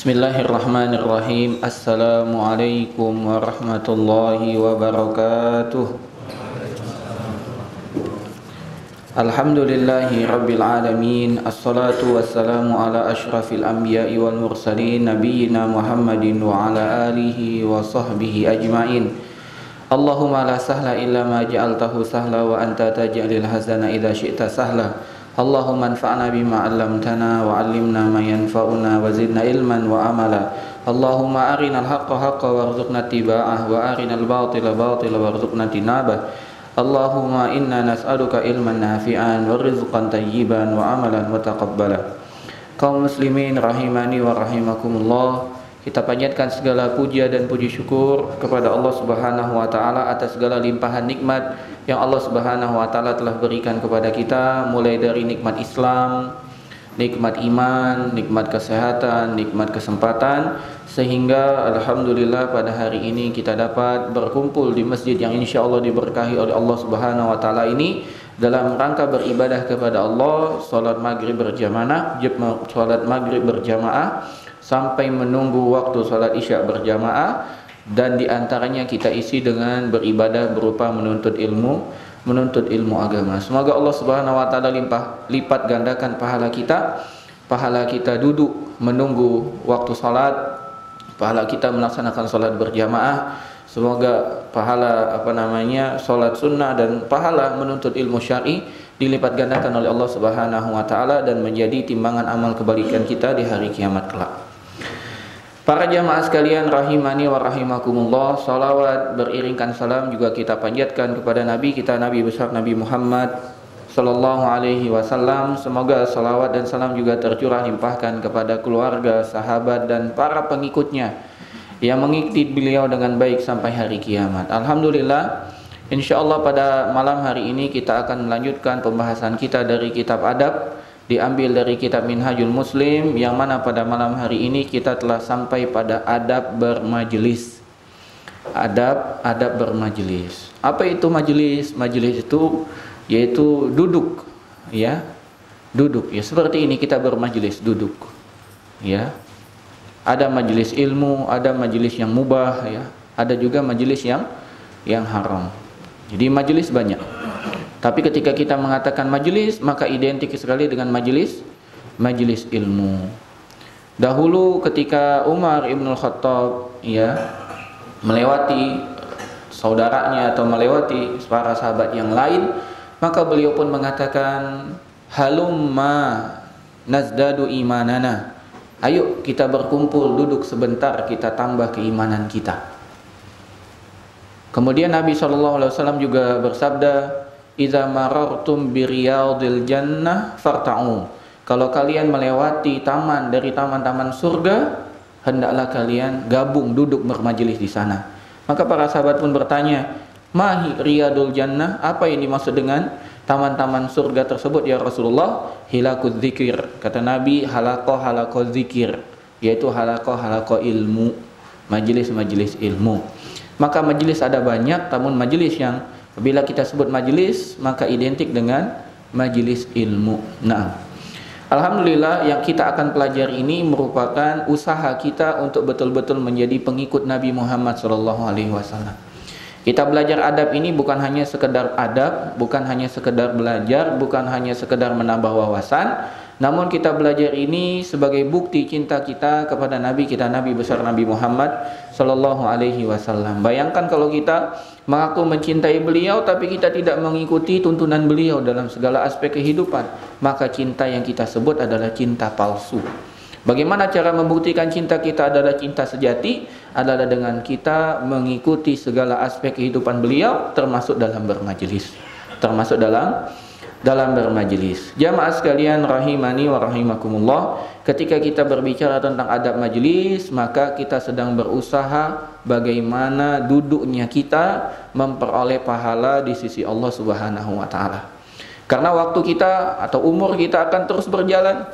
Bismillahirrahmanirrahim. Assalamualaikum warahmatullahi wabarakatuh. Alhamdulillahi rabbil alamin. Assalatu wassalamu ala ashrafil anbiya'i wal mursalin nabiyyina Muhammadin wa ala alihi wa sahbihi ajma'in. Allahumma la sahla illa ma ja'altahu sahla wa anta taj'alul hazana idza syi'ta sahla. Allahumma anfa'na bima 'allamtana wa 'allimna ma yanfa'una wa zidna ilman wa amala. Allahumma arinal haqqa haqqan warzuqna ittiba'ah wa arinal batila batila warzuqna tinabah. Allahumma inna nas'aluka ilman nafi'an wa rizqan tayyiban wa amalan mutaqabbala. Kaum muslimin rahimani wa rahimakumullah, kita panjatkan segala puja dan puji syukur kepada Allah Subhanahu wa taala atas segala limpahan nikmat yang Allah Subhanahu wa taala telah berikan kepada kita, mulai dari nikmat Islam, nikmat iman, nikmat kesehatan, nikmat kesempatan, sehingga alhamdulillah pada hari ini kita dapat berkumpul di masjid yang insyaallah diberkahi oleh Allah Subhanahu wa taala ini dalam rangka beribadah kepada Allah, salat maghrib berjamaah, sampai menunggu waktu salat isya berjamaah, dan diantaranya kita isi dengan beribadah berupa menuntut ilmu agama. Semoga Allah Subhanahu wa taala lipat gandakan pahala kita duduk menunggu waktu salat, pahala kita melaksanakan salat berjamaah. Semoga pahala salat sunnah dan pahala menuntut ilmu syar'i dilipat gandakan oleh Allah Subhanahu wa taala dan menjadi timbangan amal kebaikan kita di hari kiamat kelak. Para jamaah sekalian rahimani wa rahimakumullah, salawat beriringkan salam juga kita panjatkan kepada Nabi kita, Nabi besar Nabi Muhammad sallallahu alaihi wasallam. Semoga salawat dan salam juga tercurah limpahkan kepada keluarga, sahabat dan para pengikutnya yang mengikuti beliau dengan baik sampai hari kiamat. Alhamdulillah, insyaallah pada malam hari ini kita akan melanjutkan pembahasan kita dari kitab adab, diambil dari kitab Minhajul Muslim, yang mana pada malam hari ini kita telah sampai pada adab bermajelis. Adab bermajelis. Apa itu majelis? Majelis itu yaitu duduk, ya. Duduk, ya, seperti ini kita bermajelis, duduk. Ya. Ada majelis ilmu, ada majelis yang mubah, ya. Ada juga majelis yang haram. Jadi majelis banyak. Tapi ketika kita mengatakan majelis, maka identik sekali dengan majelis ilmu. Dahulu ketika Umar Ibnul Khattab, ya, melewati saudaranya atau melewati para sahabat yang lain, maka beliau pun mengatakan, halumma nazdadu imanana. Ayo kita berkumpul, duduk sebentar, kita tambah keimanan kita. Kemudian Nabi SAW juga bersabda, idza marartum biriyadil jannah farta'u. Kalau kalian melewati taman dari taman-taman surga, hendaklah kalian gabung duduk bermajelis di sana. Maka para sahabat pun bertanya, mahi riyadul jannah? Apa yang dimaksud dengan taman-taman surga tersebut ya Rasulullah? Hilakuz zikir. Kata Nabi, halaqah zikir, yaitu halaqah ilmu, majelis ilmu. Maka majelis ada banyak, namun majelis yang bila kita sebut majelis maka identik dengan majelis ilmu. Nah, alhamdulillah yang kita akan pelajari ini merupakan usaha kita untuk betul-betul menjadi pengikut Nabi Muhammad SAW. Kita belajar adab ini bukan hanya sekedar adab, bukan hanya sekedar belajar, bukan hanya sekedar menambah wawasan, namun kita belajar ini sebagai bukti cinta kita kepada Nabi kita, Nabi besar Nabi Muhammad SAW. Bayangkan kalau kita mengaku mencintai beliau tapi kita tidak mengikuti tuntunan beliau dalam segala aspek kehidupan, maka cinta yang kita sebut adalah cinta palsu. Bagaimana cara membuktikan cinta kita adalah cinta sejati? Adalah dengan kita mengikuti segala aspek kehidupan beliau, termasuk dalam bermajelis. Dalam bermajelis. Jamaah sekalian rahimani wa rahimakumullah, ketika kita berbicara tentang adab majelis, maka kita sedang berusaha bagaimana duduknya kita memperoleh pahala di sisi Allah Subhanahu wa taala. Karena waktu kita atau umur kita akan terus berjalan,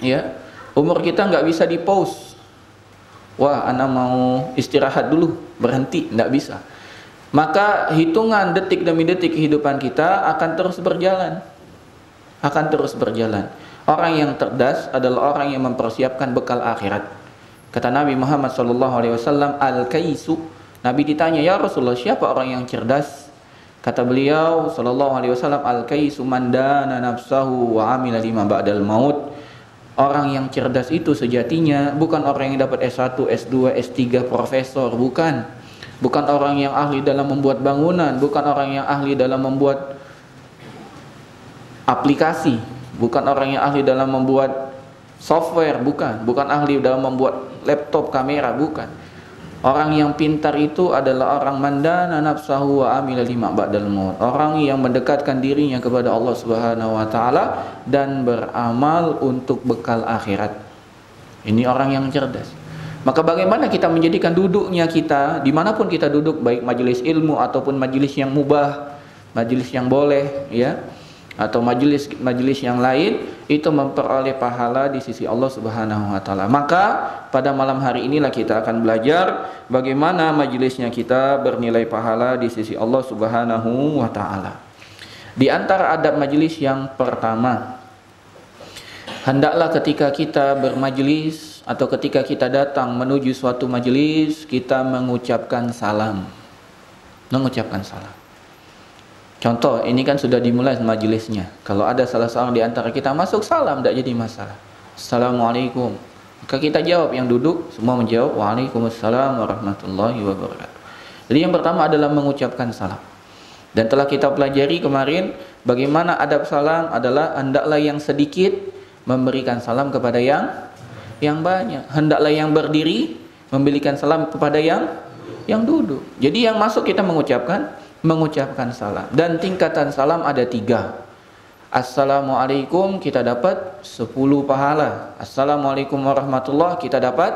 ya. Umur kita nggak bisa di-pause. Wah, ana mau istirahat dulu, berhenti, nggak bisa. Maka hitungan detik demi detik kehidupan kita akan terus berjalan. Orang yang cerdas adalah orang yang mempersiapkan bekal akhirat. Kata Nabi Muhammad sallallahu alaihi wasallam, al-kaisu. Nabi ditanya, "Ya Rasulullah, siapa orang yang cerdas?" Kata beliau sallallahu alaihi wasallam, al-kaisu man dana nafsahu wa amila lima ba'dal maut. Orang yang cerdas itu sejatinya bukan orang yang dapat S1, S2, S3, profesor, bukan. Bukan orang yang ahli dalam membuat bangunan, bukan orang yang ahli dalam membuat aplikasi, bukan orang yang ahli dalam membuat software, bukan. Bukan ahli dalam membuat laptop, kamera, bukan. Orang yang pintar itu adalah orang mandana nafsahu wa amila lima ba'dal maut. Orang yang mendekatkan dirinya kepada Allah Subhanahu wa taala dan beramal untuk bekal akhirat. Ini orang yang cerdas. Maka bagaimana kita menjadikan duduknya kita dimanapun kita duduk, baik majelis ilmu ataupun majelis yang mubah, majelis yang boleh, ya, atau majelis yang lain, itu memperoleh pahala di sisi Allah Subhanahu wa taala. Maka pada malam hari inilah kita akan belajar bagaimana majelisnya kita bernilai pahala di sisi Allah Subhanahu wa taala. Di antara adab majelis yang pertama, hendaklah ketika kita bermajelis atau ketika kita datang menuju suatu majelis, kita mengucapkan salam. Mengucapkan salam. Contoh, ini kan sudah dimulai majelisnya. Kalau ada salah seorang di antara kita masuk, salam, tidak jadi masalah. Assalamualaikum. Maka kita jawab, yang duduk semua menjawab, Waalaikumsalam warahmatullahi wabarakatuh. Jadi yang pertama adalah mengucapkan salam. Dan telah kita pelajari kemarin, bagaimana adab salam adalah hendaklah yang sedikit memberikan salam kepada yang banyak. Hendaklah yang berdiri memberikan salam kepada yang duduk. Jadi yang masuk kita mengucapkan salam. Dan tingkatan salam ada 3. Assalamualaikum kita dapat 10 pahala. Assalamualaikum warahmatullahi kita dapat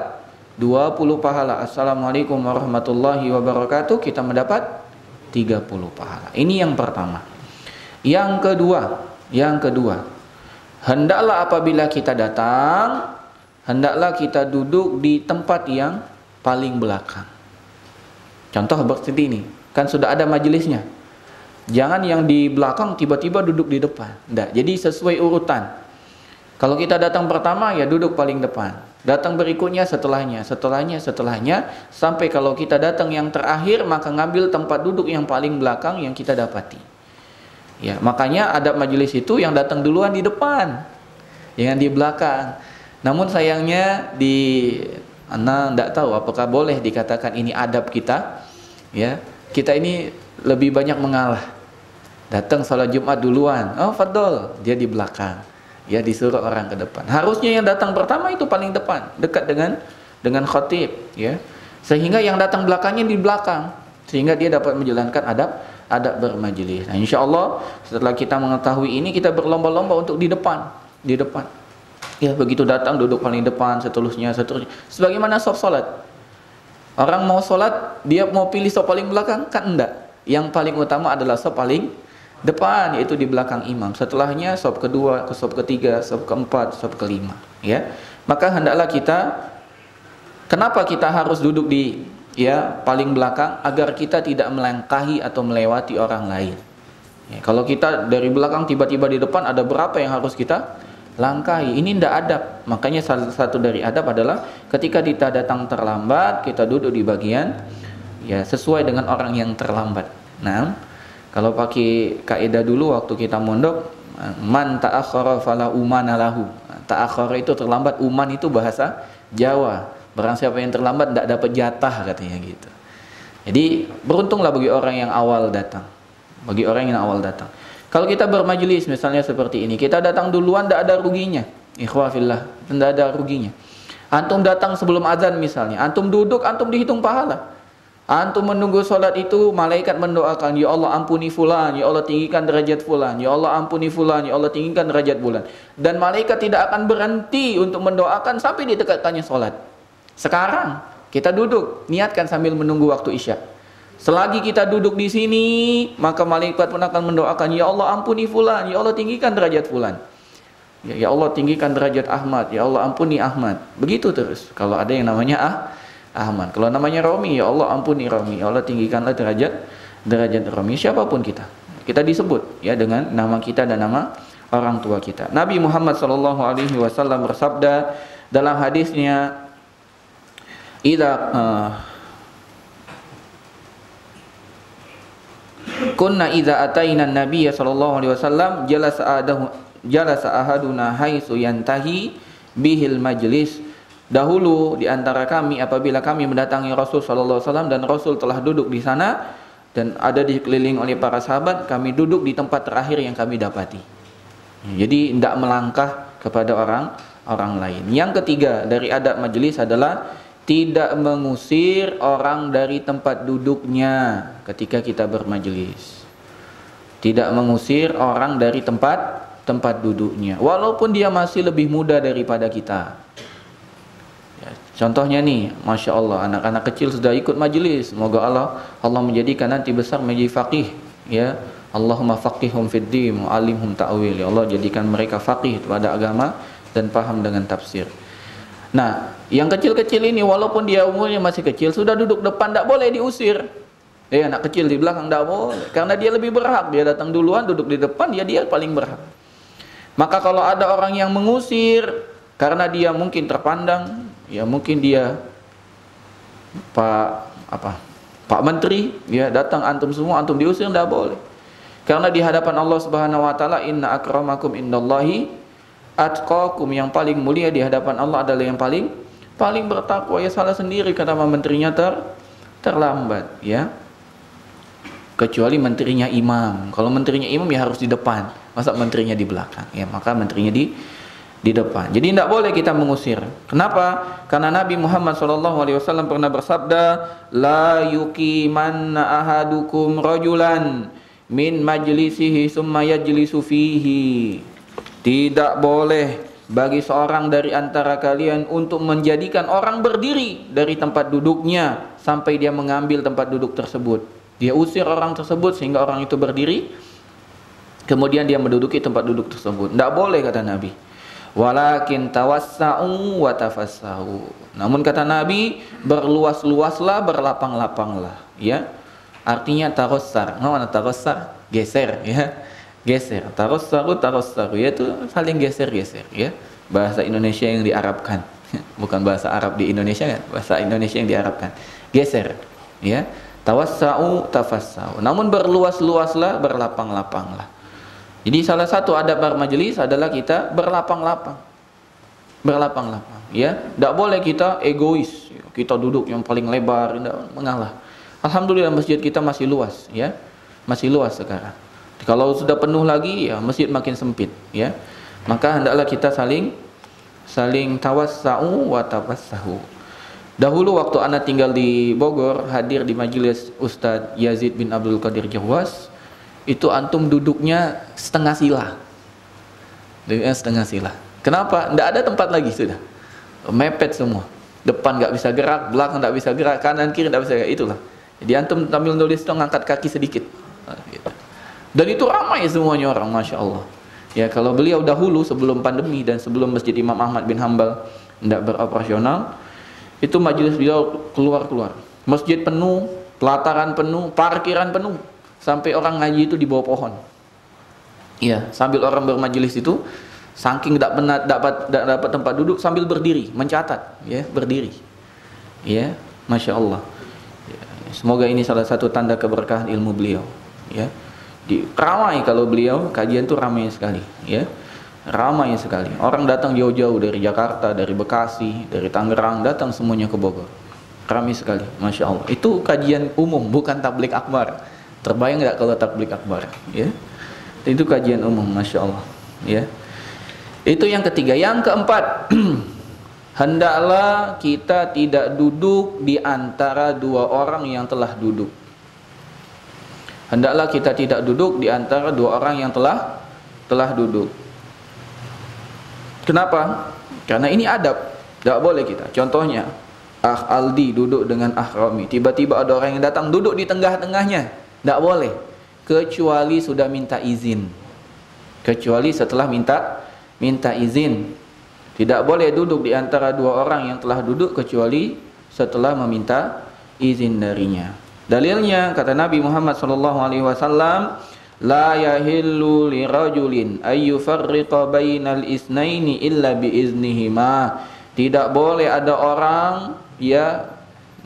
20 pahala. Assalamualaikum warahmatullahi wabarakatuh kita mendapat 30 pahala. Ini yang pertama. Yang kedua, hendaklah apabila kita datang, hendaklah kita duduk di tempat yang paling belakang. Contoh seperti ini. Kan sudah ada majelisnya. Jangan yang di belakang tiba-tiba duduk di depan. Tidak. Jadi sesuai urutan. Kalau kita datang pertama, ya duduk paling depan. Datang berikutnya setelahnya. Sampai kalau kita datang yang terakhir, maka ngambil tempat duduk yang paling belakang yang kita dapati. Ya, makanya adab majelis itu yang datang duluan di depan, jangan di belakang. Namun sayangnya Anda tidak tahu apakah boleh dikatakan ini adab kita. Ya. Kita ini lebih banyak mengalah. Datang salat Jumat duluan, oh fadol, dia di belakang. Ya disuruh orang ke depan. Harusnya yang datang pertama itu paling depan, dekat dengan khatib, ya. Sehingga yang datang belakangnya di belakang, sehingga dia dapat menjalankan adab bermajelis. Nah, insyaallah setelah kita mengetahui ini, kita berlomba-lomba untuk di depan. Ya, begitu datang duduk paling depan, seterusnya. Sebagaimana saf salat. Orang mau sholat, dia mau pilih saf paling belakang? Kan enggak. Yang paling utama adalah saf paling depan, yaitu di belakang imam. Setelahnya saf kedua, saf ketiga, saf keempat, saf kelima. Ya, maka hendaklah kenapa kita harus duduk di paling belakang? Agar kita tidak melangkahi atau melewati orang lain. Ya, kalau kita dari belakang tiba-tiba di depan, ada berapa yang harus kita langkahi? Ini tidak adab. Makanya salah satu dari adab adalah ketika kita datang terlambat, kita duduk di bagian sesuai dengan orang yang terlambat. Nah, kalau pakai kaidah dulu waktu kita mondok, man ta'akhkhara fala umana lahu. Ta'akhkhara itu terlambat, uman itu bahasa Jawa. Barang siapa yang terlambat tidak dapat jatah, katanya gitu. Jadi beruntunglah bagi orang yang awal datang. Kalau kita bermajelis misalnya seperti ini, kita datang duluan, tidak ada ruginya. Ikhwah fillah, tidak ada ruginya. Antum datang sebelum azan misalnya, antum duduk, antum dihitung pahala. Antum menunggu sholat itu, malaikat mendoakan, ya Allah ampuni fulan, ya Allah tinggikan derajat fulan, ya Allah ampuni fulan, ya Allah tinggikan derajat fulan. Dan malaikat tidak akan berhenti untuk mendoakan sampai ditekatkannya sholat. Sekarang kita duduk, niatkan sambil menunggu waktu isya. Selagi kita duduk di sini, maka malaikat pun akan mendoakan, ya Allah ampuni fulan, ya Allah tinggikan derajat fulan. Ya Allah tinggikan derajat Ahmad, ya Allah ampuni Ahmad. Begitu terus. Kalau ada yang namanya Ahmad, kalau namanya Romi, ya Allah ampuni Romi, ya Allah tinggikanlah derajat Romi. Siapapun kita disebut ya dengan nama kita dan nama orang tua kita. Nabi Muhammad SAW bersabda dalam hadisnya, idza kunna idza ataina an-nabiy sallallahu alaihi wasallam jalasa ahaduna haitsu yantahi bihil majlis. Dahulu di antara kami apabila kami mendatangi Rasul sallallahu alaihi wasallam dan Rasul telah duduk di sana dan ada dikelilingi oleh para sahabat, kami duduk di tempat terakhir yang kami dapati. Jadi tidak melangkah kepada orang lain. Yang ketiga dari adab majelis adalah tidak mengusir orang dari tempat duduknya ketika kita bermajelis. Tidak mengusir orang dari tempat duduknya walaupun dia masih lebih muda daripada kita. Contohnya nih, Masya Allah, anak-anak kecil sudah ikut majelis. Semoga Allah menjadikan nanti besar menjadi faqih, ya. Allahumma faqihhum fid din wa alimhum ta'wil. Ya Allah, jadikan mereka faqih pada agama dan paham dengan tafsir. Nah, yang kecil-kecil ini walaupun dia umurnya masih kecil, sudah duduk depan, tidak boleh diusir. Anak kecil di belakang tidak boleh, karena dia lebih berhak. Dia datang duluan, duduk di depan, dia paling berhak. Maka kalau ada orang yang mengusir karena dia mungkin terpandang, ya mungkin dia Pak Menteri, ya datang antum semua, antum diusir, tidak boleh. Karena di hadapan Allah Subhanahu wa taala, inna akramakum indallahi atqakum, yang paling mulia di hadapan Allah adalah yang paling bertakwa. Ya salah sendiri kata menterinya terlambat, ya. Kecuali menterinya imam. Kalau menterinya imam ya harus di depan. Masa menterinya di belakang? Ya, maka menterinya di depan. Jadi tidak boleh kita mengusir. Kenapa? Karena Nabi Muhammad SAW pernah bersabda, la yuqimanna ahadukum rajulan min majlisihi summa yajlisu fihi. Tidak boleh bagi seorang dari antara kalian untuk menjadikan orang berdiri dari tempat duduknya sampai dia mengambil tempat duduk tersebut. Dia usir orang tersebut sehingga orang itu berdiri, kemudian dia menduduki tempat duduk tersebut. Tidak boleh kata Nabi. Walakin tawassa'u wa tafassa'u. Namun kata Nabi, berluas-luaslah, berlapang-lapanglah, ya. Artinya tarossar. Mana tarossar? Geser, ya. Geser. Tarossaru, yaitu saling geser-geser, ya. Bahasa Indonesia yang diarabkan. Bukan bahasa Arab di Indonesia, kan? Bahasa Indonesia yang diarabkan. Geser, ya. Tawassa'u tafassa'u. Namun berluas-luaslah, berlapang-lapanglah. Jadi salah satu adab bermajelis adalah kita berlapang-lapang. Berlapang-lapang, ya. Tidak boleh kita egois. Kita duduk yang paling lebar, tidak mengalah. Alhamdulillah masjid kita masih luas, ya. Masih luas sekarang. Kalau sudah penuh lagi, ya masjid makin sempit, ya. Maka hendaklah kita saling tawassa'u wa tafassahu. Dahulu waktu anak tinggal di Bogor, hadir di majelis Ustadz Yazid bin Abdul Qadir Jawas, itu antum duduknya setengah sila. Duduknya setengah sila. Kenapa? Tidak ada tempat lagi sudah. Mepet semua. Depan nggak bisa gerak, belakang nggak bisa gerak, kanan kiri nggak bisa gerak. Itulah. Jadi antum sambil nulis itu ngangkat kaki sedikit. Gitu. Dan itu ramai semuanya orang, Masya Allah. Ya, kalau beliau dahulu sebelum pandemi dan sebelum Masjid Imam Ahmad bin Hambal tidak beroperasional, itu majelis beliau keluar-keluar. Masjid penuh, pelataran penuh, parkiran penuh. Sampai orang ngaji itu di bawah pohon. Iya, sambil orang bermajelis itu, saking tidak dapat tempat duduk, sambil berdiri, mencatat, ya, berdiri. Ya, Masya Allah. Ya, semoga ini salah satu tanda keberkahan ilmu beliau. Ya, ramai kalau beliau kajian itu ramai sekali. Ya, ramai sekali. Orang datang jauh-jauh dari Jakarta, dari Bekasi, dari Tangerang, datang semuanya ke Bogor. Ramai sekali, Masya Allah. Itu kajian umum, bukan tablik akbar. Terbayang nggak kalau tablik akbar, ya? Itu kajian umum, Masya Allah, ya. Itu yang ketiga. Yang keempat, hendaklah kita tidak duduk di antara dua orang yang telah duduk. Hendaklah kita tidak duduk di antara dua orang yang telah duduk. Kenapa? Karena ini adab, tidak boleh kita. Contohnya, Aldi duduk dengan Romi. Tiba-tiba ada orang yang datang duduk di tengah-tengahnya. Tidak boleh, kecuali sudah minta izin. Kecuali setelah minta izin. Tidak boleh duduk di antara dua orang yang telah duduk kecuali setelah meminta izin darinya. Dalilnya kata Nabi Muhammad SAW, la yahillu lirajulin ayyufarriqa bainal isnaini illa biiznihima. Tidak boleh ada orang ya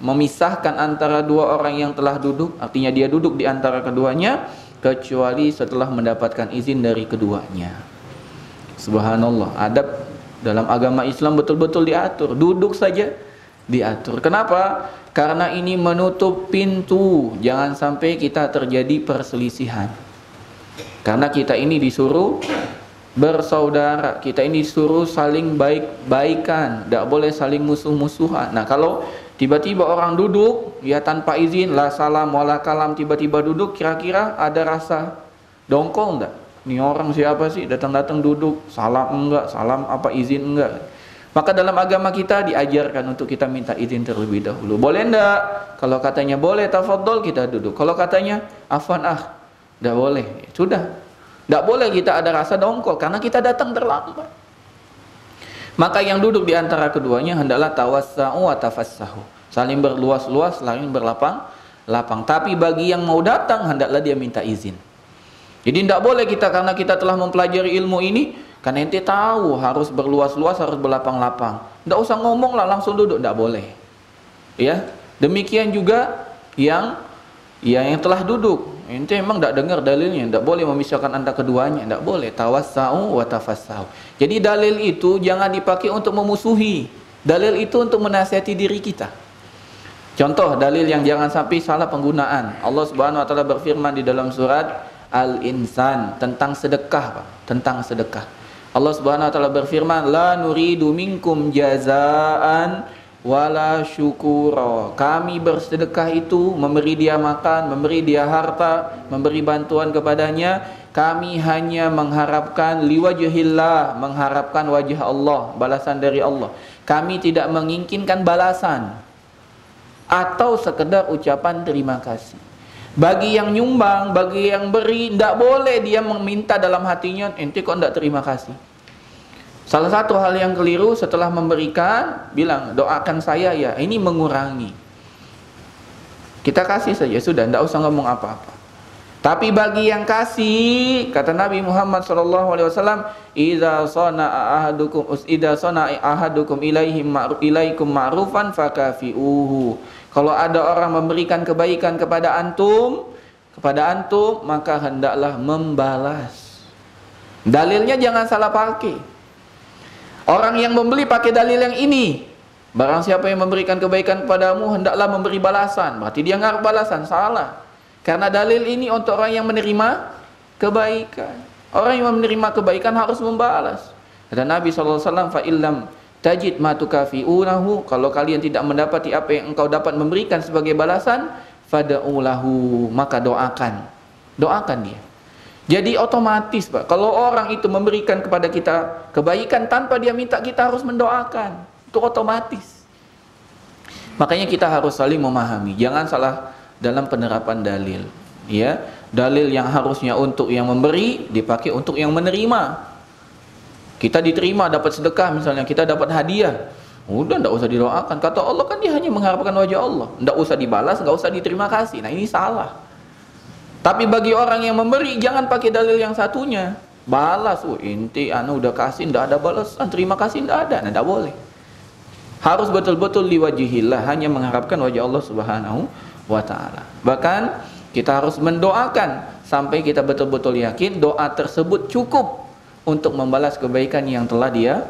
memisahkan antara dua orang yang telah duduk, artinya dia duduk di antara keduanya, kecuali setelah mendapatkan izin dari keduanya. Subhanallah, adab dalam agama Islam betul-betul diatur. Duduk saja diatur. Kenapa? Karena ini menutup pintu jangan sampai kita terjadi perselisihan. Karena kita ini disuruh bersaudara, kita ini disuruh saling baik-baikan, tidak boleh saling musuh-musuhan. Nah, kalau tiba-tiba orang duduk ya tanpa izin, la salam wala kalam, tiba-tiba duduk, kira-kira ada rasa dongkol enggak? Ini orang siapa sih datang-datang duduk, salam enggak, salam apa, izin enggak? Maka dalam agama kita diajarkan untuk kita minta izin terlebih dahulu. Boleh enggak? Kalau katanya boleh, tafadhol, kita duduk. Kalau katanya afwan enggak boleh, sudah. Tidak boleh kita ada rasa dongkol karena kita datang terlambat. Maka yang duduk di antara keduanya hendaklah tawassa'u wa tafassahu, saling berluas-luas, saling berlapang-lapang. Tapi bagi yang mau datang hendaklah dia minta izin. Jadi tidak boleh kita karena kita telah mempelajari ilmu ini, karena ente tahu harus berluas-luas, harus berlapang-lapang, tidak usah ngomong lah, langsung duduk, tidak boleh. Ya, demikian juga yang telah duduk. Ente memang tidak dengar dalilnya, tidak boleh memisahkan antara keduanya, tidak boleh. Tawassa'u wa tafassahu. Jadi dalil itu jangan dipakai untuk memusuhi. Dalil itu untuk menasihati diri kita. Contoh dalil yang jangan sampai salah penggunaan. Allah Subhanahu wa taala berfirman di dalam surat Al-Insan tentang sedekah, Pak. Tentang sedekah. Allah Subhanahu wa taala berfirman, "La nuridu minkum jazaan wala syukura." Kami bersedekah itu memberi dia makan, memberi dia harta, memberi bantuan kepadanya. Kami hanya mengharapkan liwajhillah, mengharapkan wajah Allah, balasan dari Allah. Kami tidak menginginkan balasan atau sekedar ucapan terima kasih. Bagi yang nyumbang, bagi yang beri, tidak boleh dia meminta dalam hatinya, ente kok tidak terima kasih. Salah satu hal yang keliru setelah memberikan, bilang doakan saya ya, ini mengurangi. Kita kasih saja, sudah, tidak usah ngomong apa-apa. Tapi bagi yang kasih, kata Nabi Muhammad SAW, idza sana'a ahadukum ilaikum ma'rufan fakafi'uhu. Kalau ada orang memberikan kebaikan kepada antum, maka hendaklah membalas. Dalilnya jangan salah pakai. Orang yang membeli pakai dalil yang ini, barang siapa yang memberikan kebaikan kepadamu hendaklah memberi balasan, berarti dia ngarep balasan, salah. Karena dalil ini untuk orang yang menerima kebaikan. Orang yang menerima kebaikan harus membalas. Kata Nabi SAW, fa illam tajid ma tukafi'unahu, kalau kalian tidak mendapati apa yang engkau dapat memberikan sebagai balasan, fad'u lahu, maka doakan dia. Jadi otomatis, Pak, kalau orang itu memberikan kepada kita kebaikan tanpa dia minta, kita harus mendoakan. Itu otomatis. Makanya kita harus saling memahami, jangan salah dalam penerapan dalil. Ya, dalil yang harusnya untuk yang memberi dipakai untuk yang menerima. Kita diterima dapat sedekah misalnya, kita dapat hadiah, udah tidak usah didoakan. Kata Allah kan dia hanya mengharapkan wajah Allah, tidak usah dibalas, nggak usah diterima kasih. Nah ini salah. Tapi bagi orang yang memberi jangan pakai dalil yang satunya, balas, inti udah kasih, tidak ada balasan, terima kasih tidak ada. Nah tidak boleh. Harus betul-betul liwajihillah, hanya mengharapkan wajah Allah Subhanahu wa ta'ala. Bahkan kita harus mendoakan sampai kita betul-betul yakin doa tersebut cukup untuk membalas kebaikan yang telah dia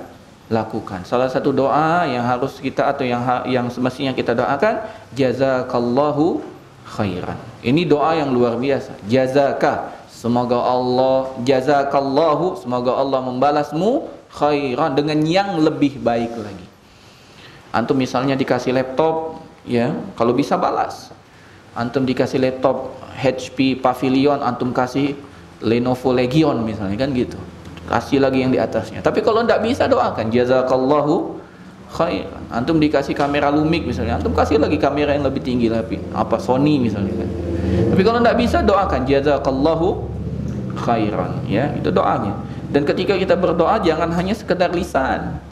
lakukan. Salah satu doa yang harus kita atau yang semestinya kita doakan, jazakallahu khairan. Ini doa yang luar biasa. Jazaka, semoga Allah, jazakallahu, semoga Allah membalasmu khairan, dengan yang lebih baik lagi. Antum misalnya dikasih laptop, ya, kalau bisa balas. Antum dikasih laptop HP Pavilion, antum kasih Lenovo Legion misalnya, kan gitu. Kasih lagi yang di atasnya. Tapi kalau tidak bisa, doakan jazakallahu khairan. Antum dikasih kamera Lumix misalnya, antum kasih lagi kamera yang lebih tinggi lagi, apa Sony misalnya kan. Tapi kalau tidak bisa, doakan jazakallahu khairan, ya, itu doanya. Dan ketika kita berdoa jangan hanya sekedar lisan.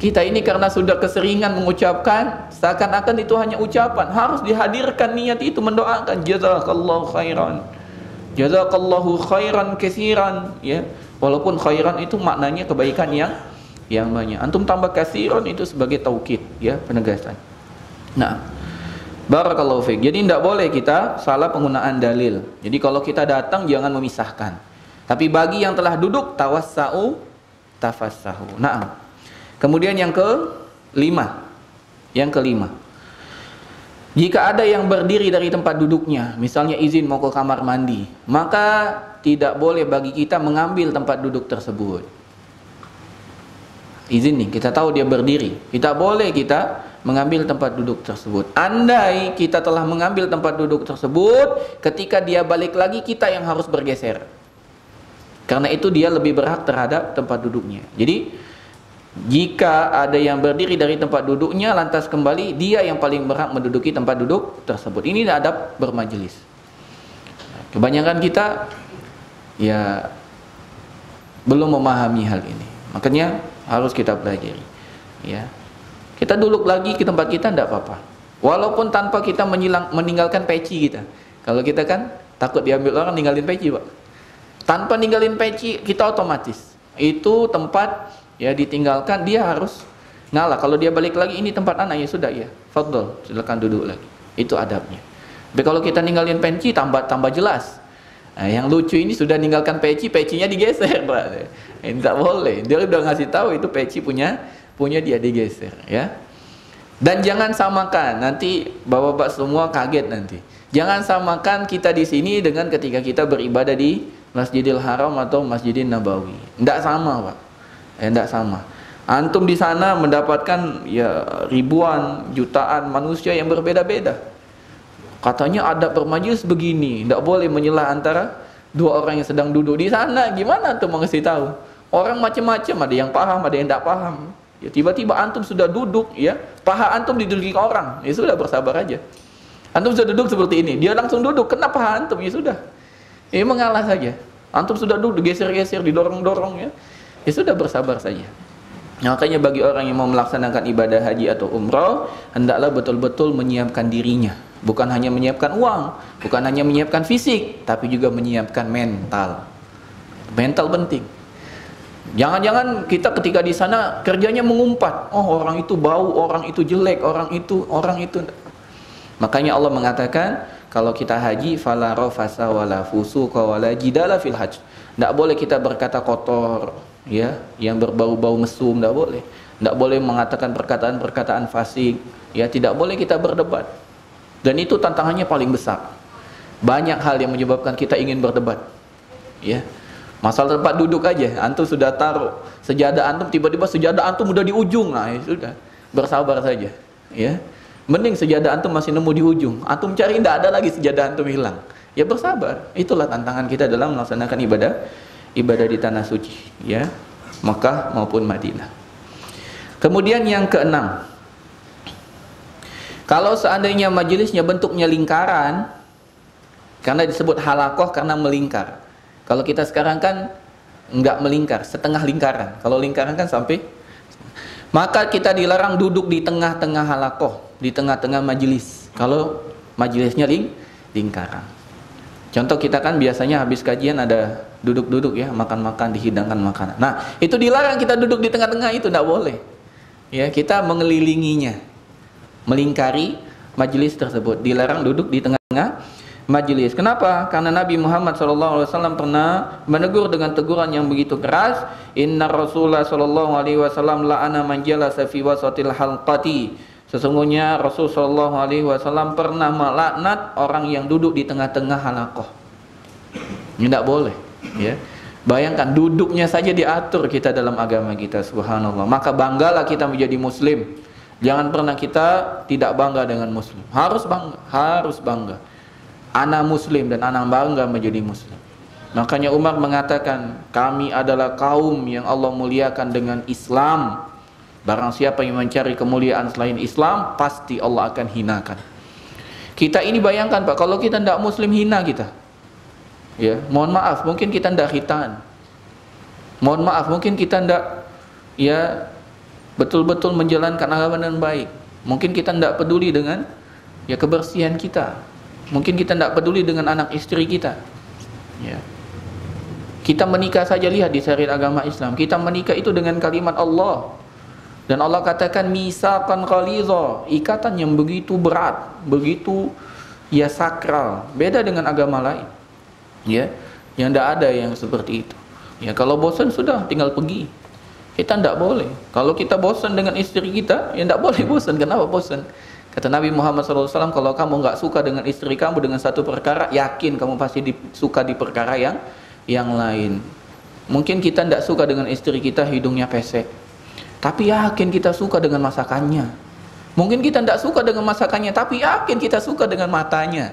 Kita ini karena sudah keseringan mengucapkan, seakan-akan itu hanya ucapan. Harus dihadirkan niat itu, mendoakan jazakallahu khairan, jazakallahu khairan katsiran, ya. Walaupun khairan itu maknanya kebaikan yang banyak. Antum tambah katsiran itu sebagai taukid, ya, penegasan. Nah, barakallahu fiik. Jadi tidak boleh kita salah penggunaan dalil. Jadi kalau kita datang jangan memisahkan. Tapi bagi yang telah duduk, tawassau tafassahu. Nah, kemudian yang kelima. Yang kelima, jika ada yang berdiri dari tempat duduknya, misalnya izin mau ke kamar mandi, maka tidak boleh bagi kita mengambil tempat duduk tersebut. Izin nih, kita tahu dia berdiri, tidak boleh kita mengambil tempat duduk tersebut. Andai kita telah mengambil tempat duduk tersebut, ketika dia balik lagi kita yang harus bergeser. Karena itu dia lebih berhak terhadap tempat duduknya. Jadi jika ada yang berdiri dari tempat duduknya lantas kembali, dia yang paling berhak menduduki tempat duduk tersebut. Ini adab bermajelis. Kebanyakan kita ya belum memahami hal ini. Makanya harus kita pelajari. Ya. Kita duduk lagi ke tempat kita tidak apa-apa. Walaupun tanpa kita meninggalkan peci kita. Kalau kita kan takut diambil orang, ninggalin peci, Pak. Tanpa ninggalin peci kita otomatis. Itu tempat ya ditinggalkan, dia harus ngalah. Kalau dia balik lagi, ini tempat anak, ya sudah ya, fadhol, silakan duduk lagi. Itu adabnya. Tapi kalau kita ninggalin peci tambah jelas. Nah, yang lucu ini sudah ninggalkan peci, pecinya digeser, Pak. Ini tak boleh. Dia udah ngasih tahu itu peci punya dia, digeser, ya. Dan jangan samakan, nanti bapak-bapak semua kaget nanti. Jangan samakan kita di sini dengan ketika kita beribadah di Masjidil Haram atau Masjidin Nabawi. Tidak sama, Pak. Tidak sama. Antum di sana mendapatkan ya ribuan, jutaan manusia yang berbeda-beda. Katanya adab bermajelis begini, tidak boleh menyelah antara dua orang yang sedang duduk di sana. Gimana antum mengasih tahu? Orang macam-macam, ada yang paham, ada yang tidak paham. Ya tiba-tiba antum sudah duduk, ya paha antum diduduki orang, ya sudah bersabar aja. Antum sudah duduk seperti ini, dia langsung duduk, kena paha antum, ya sudah. Ya mengalah saja. Antum sudah duduk, geser-geser, didorong-dorong, ya. Ya sudah, bersabar saja. Makanya bagi orang yang mau melaksanakan ibadah haji atau umrah, hendaklah betul-betul menyiapkan dirinya. Bukan hanya menyiapkan uang, bukan hanya menyiapkan fisik, tapi juga menyiapkan mental. Mental penting. Jangan-jangan kita ketika di sana kerjanya mengumpat. Oh, orang itu bau, orang itu jelek, orang itu. Makanya Allah mengatakan, kalau kita haji, fala rafasa wala fusuqa wala jidala fil hajj. Tidak boleh kita berkata kotor, ya, yang berbau-bau mesum, tidak boleh. Tidak boleh mengatakan perkataan-perkataan fasik, ya, tidak boleh kita berdebat. Dan itu tantangannya paling besar. Banyak hal yang menyebabkan kita ingin berdebat, ya. Masalah tempat duduk aja, antum sudah taruh sejadah antum, tiba-tiba sejadah antum udah di ujung, nah ya sudah, bersabar saja, ya. Mending sejadah antum masih nemu di ujung, antum cari tidak ada lagi sejadah antum hilang, ya bersabar. Itulah tantangan kita dalam melaksanakan ibadah di tanah suci, ya, Makkah maupun Madinah. Kemudian yang keenam, kalau seandainya majelisnya bentuknya lingkaran, karena disebut halakoh karena melingkar. Kalau kita sekarang kan enggak melingkar, setengah lingkaran. Kalau lingkaran kan sampai, maka kita dilarang duduk di tengah-tengah halakoh, di tengah-tengah majelis. Kalau majelisnya lingkaran. Contoh kita kan biasanya habis kajian ada duduk-duduk, ya, makan-makan, dihidangkan makanan. Nah, itu dilarang kita duduk di tengah-tengah, itu tidak boleh. Ya, kita mengelilinginya, melingkari majelis tersebut. Dilarang duduk di tengah-tengah majelis. Kenapa? Karena Nabi Muhammad SAW pernah menegur dengan teguran yang begitu keras. Inna Rasulullah SAW la'ana man jalasa fi wasatil halqati. Sesungguhnya Rasul SAW pernah melaknat orang yang duduk di tengah-tengah halakoh. Ini tidak boleh, ya. Bayangkan, duduknya saja diatur kita dalam agama kita, subhanallah. Maka banggalah kita menjadi muslim. Jangan pernah kita tidak bangga dengan muslim. Harus bangga. Ana muslim dan ana bangga menjadi muslim. Makanya Umar mengatakan, kami adalah kaum yang Allah muliakan dengan Islam. Barang siapa yang mencari kemuliaan selain Islam, pasti Allah akan hinakan. Kita ini bayangkan, Pak, kalau kita tidak muslim, hina kita. Ya, mohon maaf, mungkin kita tidak khitan. Mohon maaf, mungkin kita tidak, ya, betul-betul menjalankan agama dengan baik. Mungkin kita tidak peduli dengan, ya, kebersihan kita. Mungkin kita tidak peduli dengan anak istri kita, ya. Kita menikah saja, lihat di syariat agama Islam, kita menikah itu dengan kalimat Allah. Dan Allah katakan misaqan ghalidha, ikatan yang begitu berat, begitu ya sakral. Beda dengan agama lain. Ya, yang tidak ada yang seperti itu. Ya, kalau bosan sudah tinggal pergi. Kita tidak boleh. Kalau kita bosan dengan istri kita, ya tidak boleh bosan. Kenapa bosan? Kata Nabi Muhammad SAW, kalau kamu nggak suka dengan istri kamu dengan satu perkara, yakin kamu pasti suka di perkara yang lain. Mungkin kita tidak suka dengan istri kita hidungnya pesek, tapi yakin kita suka dengan masakannya. Mungkin kita tidak suka dengan masakannya, tapi yakin kita suka dengan matanya.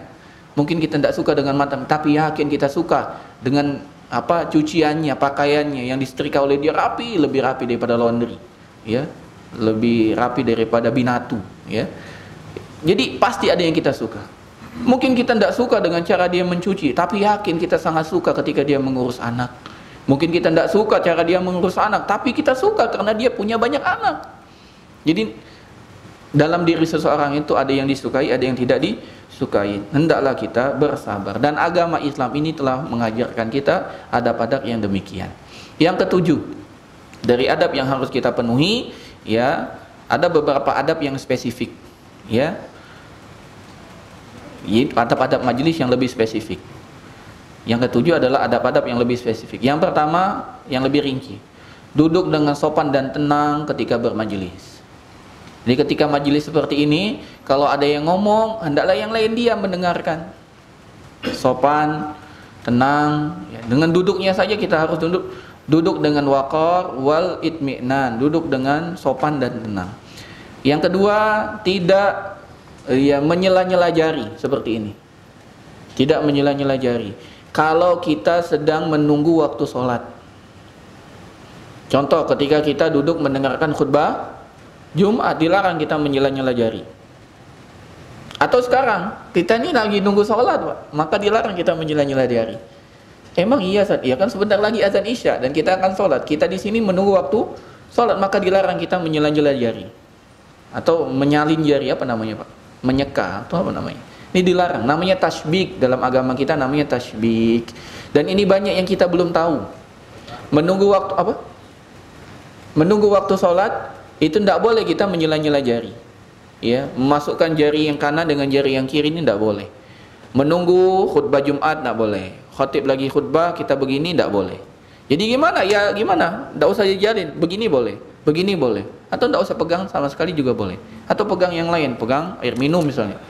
Mungkin kita tidak suka dengan mata, tapi yakin kita suka dengan cuciannya, pakaiannya yang disetrika oleh dia rapi, lebih rapi daripada laundry, ya, lebih rapi daripada binatu, ya. Jadi pasti ada yang kita suka. Mungkin kita tidak suka dengan cara dia mencuci, tapi yakin kita sangat suka ketika dia mengurus anak. Mungkin kita tidak suka cara dia mengurus anak, tapi kita suka karena dia punya banyak anak. Jadi dalam diri seseorang itu ada yang disukai, ada yang tidak disukai. Hendaklah kita bersabar. Dan agama Islam ini telah mengajarkan kita adab-adab yang demikian. Yang ketujuh, dari adab yang harus kita penuhi, ya, ada beberapa adab yang spesifik, ya. Adab-adab majelis yang lebih spesifik. Yang ketujuh adalah adab-adab yang lebih spesifik. Yang pertama, yang lebih rinci, duduk dengan sopan dan tenang ketika bermajelis. Jadi ketika majelis seperti ini, kalau ada yang ngomong, hendaklah yang lain diam mendengarkan. Sopan, tenang, ya. Dengan duduknya saja kita harus duduk dengan waqar wal itmi'nan, duduk dengan sopan dan tenang. Yang kedua, tidak menyela-nyela jari seperti ini. Tidak menyela-nyela jari. Kalau kita sedang menunggu waktu sholat, contoh ketika kita duduk mendengarkan khutbah Jumat, dilarang kita menyela-nyela jari. Atau sekarang kita ini lagi nunggu sholat, Pak, maka dilarang kita menyela-nyela jari. Emang iya, iya kan sebentar lagi azan Isya dan kita akan sholat. Kita di sini menunggu waktu sholat, maka dilarang kita menyela-nyela jari atau menyalin jari, apa namanya, Pak? Menyeka atau apa namanya? Ini dilarang. Namanya tasbik, dalam agama kita namanya tasbik. Dan ini banyak yang kita belum tahu. Menunggu waktu apa? Menunggu waktu sholat itu tidak boleh kita menyela-nyela jari, ya, memasukkan jari yang kanan dengan jari yang kiri ini tidak boleh. Menunggu khutbah Jumat tidak boleh. Khatib lagi khutbah kita begini tidak boleh. Jadi gimana? Ya gimana? Tidak usah dijalin. Begini boleh, begini boleh. Atau tidak usah pegang sama sekali juga boleh. Atau pegang yang lain, pegang air minum misalnya.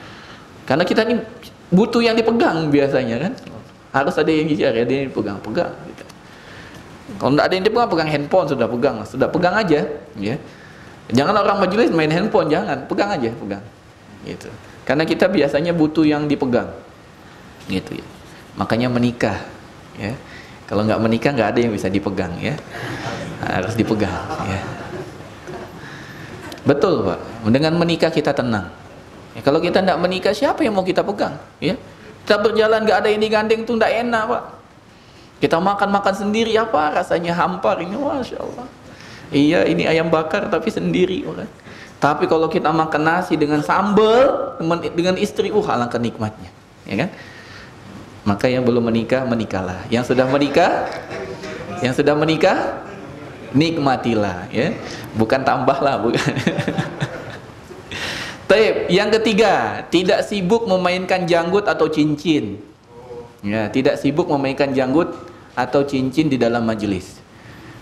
Karena kita ini butuh yang dipegang biasanya kan. Harus ada yang ada yang dipegang-pegang. Gitu. Kalau tidak ada yang dipegang, pegang handphone sudah pegang aja, ya. Jangan orang majelis main handphone, jangan, pegang aja, pegang. Gitu. Karena kita biasanya butuh yang dipegang. Gitu ya. Makanya menikah, ya. Kalau nggak menikah nggak ada yang bisa dipegang, ya. Harus dipegang, ya. Betul, Pak. Dengan menikah kita tenang. Ya, kalau kita tidak menikah, siapa yang mau kita pegang, ya? Kita berjalan nggak ada yang digandeng tuh nggak enak, Pak. Kita makan sendiri, apa rasanya hampar ini, Masya Allah. Iya, ini ayam bakar tapi sendiri, kan? Tapi kalau kita makan nasi dengan sambal dengan istri, alangkah nikmatnya, ya kan? Maka yang belum menikah, menikahlah. Yang sudah menikah, nikmatilah, ya. Bukan tambahlah, bukan. Baik, yang ketiga, tidak sibuk memainkan janggut atau cincin. Ya, tidak sibuk memainkan janggut atau cincin di dalam majelis.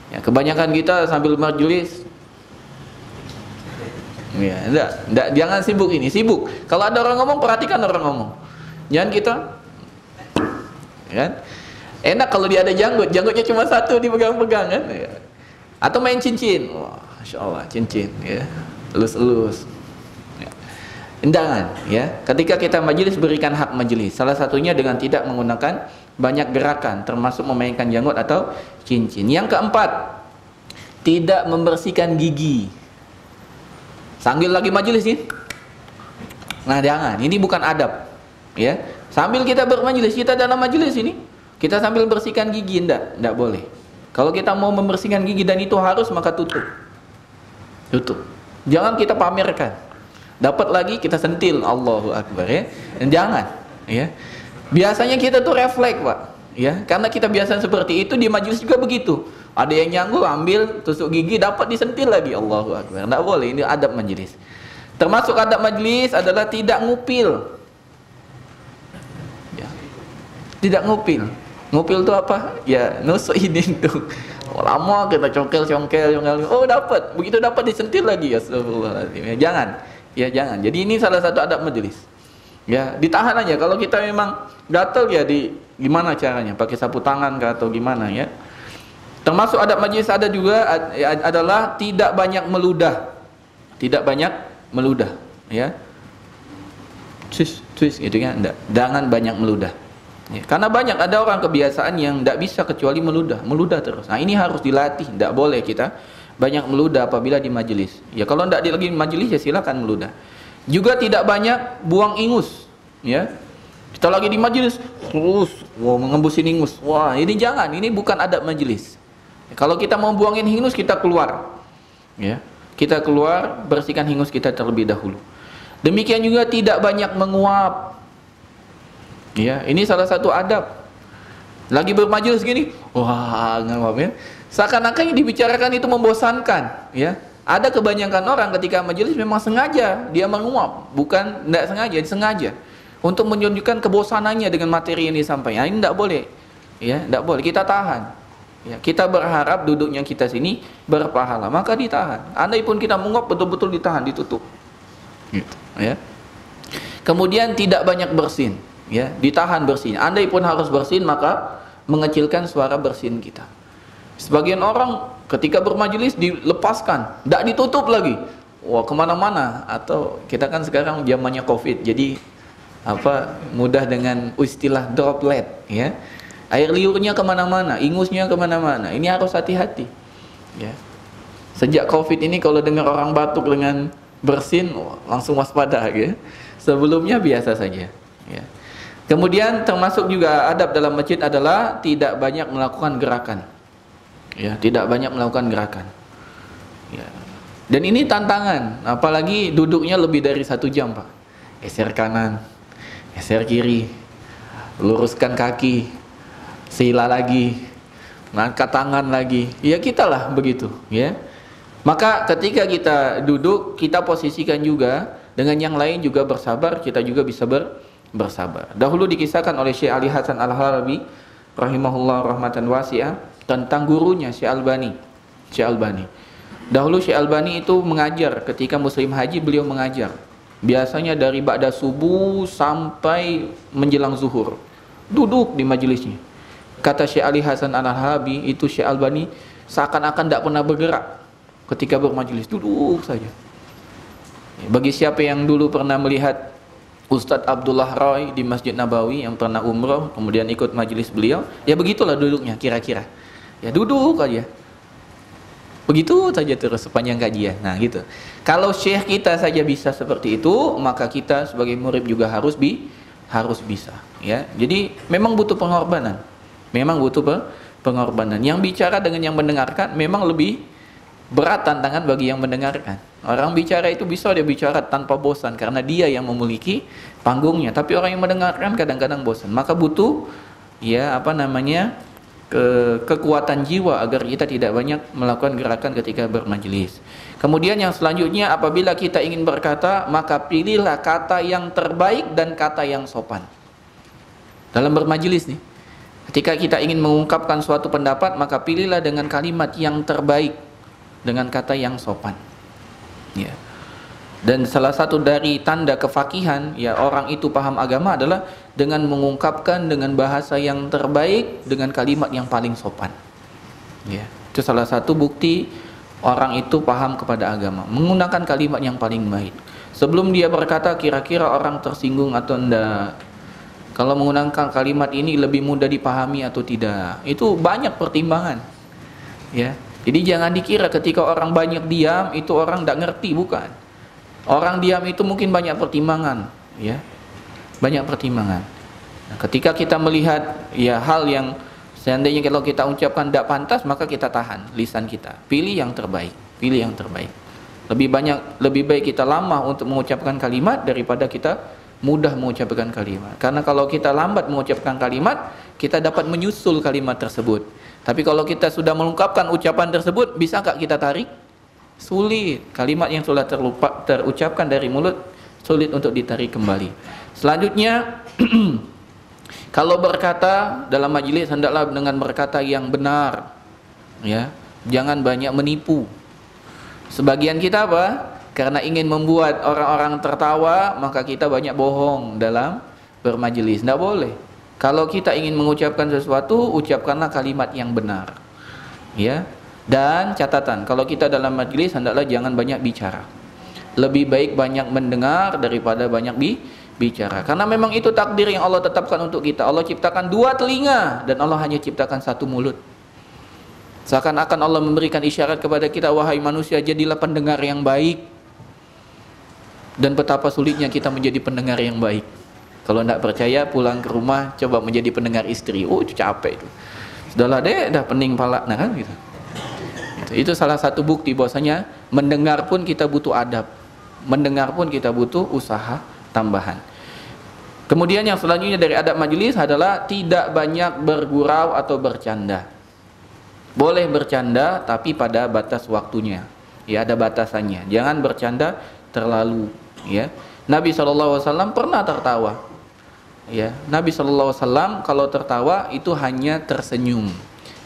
Ya, kebanyakan kita sambil majelis, ya, enggak, jangan sibuk ini, sibuk. Kalau ada orang ngomong, perhatikan orang ngomong. Jangan kita, kan? Enak kalau dia ada janggutnya cuma satu dipegang-pegang, kan? Ya. Atau main cincin, wah, Masya Allah, cincin, ya, elus-elus. Ya. Jangan, ya. Ketika kita majelis, berikan hak majelis. Salah satunya dengan tidak menggunakan banyak gerakan, termasuk memainkan janggut atau cincin. Yang keempat, tidak membersihkan gigi sambil lagi majelis ini. Nah, jangan, ini bukan adab, ya. Sambil kita bermajelis, kita dalam majelis ini, kita sambil bersihkan gigi, enggak boleh. Kalau kita mau membersihkan gigi dan itu harus, maka tutup. Jangan kita pamerkan. Dapat lagi kita sentil, Allahu Akbar, ya. Dan jangan, ya. Biasanya kita tuh refleks, Pak, ya. Karena kita biasa seperti itu di majelis juga begitu. Ada yang nyanggu ambil tusuk gigi dapat disentil lagi. Allahu Akbar. Tidak boleh, ini adab majlis. Termasuk adab majlis adalah tidak ngupil. Ya. Tidak ngupil. Ngupil itu apa? Ya, nusuk ini tuh. Lama kita congkel. Oh, dapat. Begitu dapat disentil lagi. Astagfirullahaladzim. Ya, jangan. Ya, jangan. Jadi ini salah satu adab majlis. Ya, ditahan aja. Kalau kita memang gatal ya gimana caranya? Pakai sapu tangan kah atau gimana ya? Termasuk adab majlis ada juga adalah tidak banyak meludah. Tidak banyak meludah, ya. Twist gitu kan, enggak. Jangan banyak meludah. Ya, karena banyak ada orang kebiasaan yang tidak bisa kecuali meludah terus. Nah, ini harus dilatih, tidak boleh kita banyak meludah apabila di majelis. Ya, kalau tidak lagi di majelis ya silakan meludah. Juga tidak banyak buang ingus, ya. Kita lagi di majelis terus mengembusin ingus. Wah, ini jangan, ini bukan adab majelis. Ya, kalau kita mau buangin ingus kita keluar. Ya. Kita keluar, bersihkan hingus kita terlebih dahulu. Demikian juga tidak banyak menguap. Ya, ini salah satu adab. Lagi bermajelis gini, wah, nguap ya. Seakan-akan yang dibicarakan itu membosankan, ya. Ada kebanyakan orang ketika majelis memang sengaja dia menguap, bukan tidak sengaja, disengaja untuk menunjukkan kebosanannya dengan materi yang disampaikan. Ini tidak boleh. Ya, tidak boleh. Kita tahan. Ya, kita berharap duduknya kita sini berpahala, maka ditahan. Andai pun kita menguap, betul-betul ditahan, ditutup. Gitu, ya. Kemudian tidak banyak bersin, ya, ditahan bersin. Andai pun harus bersin, maka mengecilkan suara bersin kita. Sebagian orang ketika bermajelis dilepaskan, tidak ditutup lagi. Wah, kemana-mana. Atau kita kan sekarang zamannya COVID, jadi mudah dengan istilah droplet, ya. Air liurnya kemana-mana, ingusnya kemana-mana. Ini harus hati-hati. Ya. Sejak COVID ini kalau dengar orang batuk dengan bersin, langsung waspada. Ya. Sebelumnya biasa saja. Ya. Kemudian termasuk juga adab dalam masjid adalah tidak banyak melakukan gerakan. Ya, tidak banyak melakukan gerakan. Ya. Dan ini tantangan, apalagi duduknya lebih dari 1 jam, Pak. Geser kanan, geser kiri, luruskan kaki, sila lagi, ngangkat tangan lagi. Ya kita lah begitu, ya. Maka ketika kita duduk, kita posisikan juga dengan yang lain juga bersabar, kita juga bisa bersabar. Dahulu dikisahkan oleh Syekh Ali Hasan Al-Halabi rahimahullah rahmatan wasi'ah tentang gurunya Syekh Albani. Dahulu Syekh Albani itu mengajar, ketika musim haji beliau mengajar. Biasanya dari ba'da subuh sampai menjelang zuhur. Duduk di majelisnya. Kata Syekh Ali Hasan Al-Halabi, itu Syekh Albani seakan-akan tidak pernah bergerak ketika bermajelis, duduk saja. Bagi siapa yang dulu pernah melihat Ustadz Abdullah Roy di Masjid Nabawi yang pernah umroh kemudian ikut majelis beliau, ya begitulah duduknya kira-kira. Ya duduk aja. Begitu saja terus sepanjang kajian. Nah, gitu. Kalau syekh kita saja bisa seperti itu, maka kita sebagai murid juga harus bisa, ya. Jadi memang butuh pengorbanan. Yang bicara dengan yang mendengarkan memang lebih berat tantangan bagi yang mendengarkan. Orang bicara itu bisa dia bicara tanpa bosan karena dia yang memiliki panggungnya, tapi orang yang mendengarkan kadang-kadang bosan. Maka butuh kekuatan jiwa agar kita tidak banyak melakukan gerakan ketika bermajelis. Kemudian yang selanjutnya, apabila kita ingin berkata, maka pilihlah kata yang terbaik dan kata yang sopan. Dalam bermajelis nih, ketika kita ingin mengungkapkan suatu pendapat, maka pilihlah dengan kalimat yang terbaik, dengan kata yang sopan. Ya. Dan salah satu dari tanda kefakihan, ya, orang itu paham agama adalah dengan mengungkapkan dengan bahasa yang terbaik, dengan kalimat yang paling sopan. Ya. Itu salah satu bukti orang itu paham kepada agama, menggunakan kalimat yang paling baik. Sebelum dia berkata, kira-kira orang tersinggung atau enggak, kalau menggunakan kalimat ini lebih mudah dipahami atau tidak, itu banyak pertimbangan, ya. Jadi jangan dikira ketika orang banyak diam itu orang tidak ngerti, bukan. Orang diam itu mungkin banyak pertimbangan, ya, banyak pertimbangan. Nah, ketika kita melihat ya hal yang seandainya kalau kita ucapkan tidak pantas, maka kita tahan lisan kita, pilih yang terbaik, lebih baik kita lama untuk mengucapkan kalimat daripada kita mudah mengucapkan kalimat. Karena kalau kita lambat mengucapkan kalimat, kita dapat menyusul kalimat tersebut. Tapi kalau kita sudah mengungkapkan ucapan tersebut, bisa nggak kita tarik? Sulit. Kalimat yang sudah terucapkan dari mulut sulit untuk ditarik kembali. Selanjutnya kalau berkata dalam majelis, hendaklah dengan berkata yang benar, ya. Jangan banyak menipu. Sebagian kita apa? Karena ingin membuat orang-orang tertawa, maka kita banyak bohong dalam bermajelis. Tidak boleh. Kalau kita ingin mengucapkan sesuatu, ucapkanlah kalimat yang benar, ya. Dan catatan, kalau kita dalam majelis hendaklah jangan banyak bicara. Lebih baik banyak mendengar daripada banyak bicara. Karena memang itu takdir yang Allah tetapkan untuk kita. Allah ciptakan 2 telinga dan Allah hanya ciptakan 1 mulut. Seakan-akan Allah memberikan isyarat kepada kita, wahai manusia, jadilah pendengar yang baik. Dan betapa sulitnya kita menjadi pendengar yang baik. Kalau tidak percaya, pulang ke rumah, coba menjadi pendengar istri. Oh, itu capek itu. Sudahlah deh, dah pening pala, nah kan gitu. Itu salah satu bukti bahwasanya mendengar pun kita butuh adab. Mendengar pun kita butuh usaha tambahan. Kemudian yang selanjutnya dari adab majelis adalah tidak banyak bergurau atau bercanda. Boleh bercanda tapi pada batas waktunya. Ya, ada batasannya. Jangan bercanda terlalu, ya. Nabi SAW pernah tertawa. Ya, Nabi SAW kalau tertawa itu hanya tersenyum.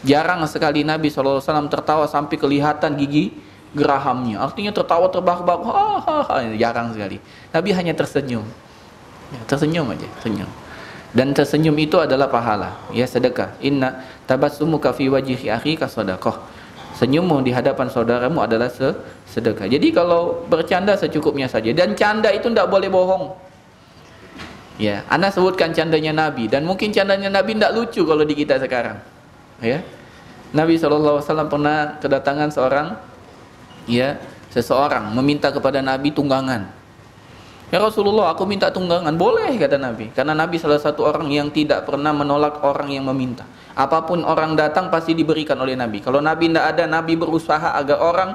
Jarang sekali Nabi SAW tertawa sampai kelihatan gigi gerahamnya. Artinya tertawa terbahak-bahak. Jarang sekali. Nabi hanya tersenyum. Ya, tersenyum aja, senyum. Dan tersenyum itu adalah pahala, ya, sedekah. Inna tabassumuka fi wajhi akhika shadaqah. Senyummu di hadapan saudaramu adalah sedekah. Jadi kalau bercanda secukupnya saja. Dan canda itu tidak boleh bohong. Ya, Anda sebutkan candanya Nabi, dan mungkin candanya Nabi tidak lucu kalau di kita sekarang. Ya, Nabi SAW pernah kedatangan seseorang meminta kepada Nabi tunggangan. Ya Rasulullah, aku minta tunggangan. Boleh, kata Nabi, karena Nabi salah satu orang yang tidak pernah menolak orang yang meminta. Apapun orang datang pasti diberikan oleh Nabi. Kalau Nabi tidak ada, Nabi berusaha agar orang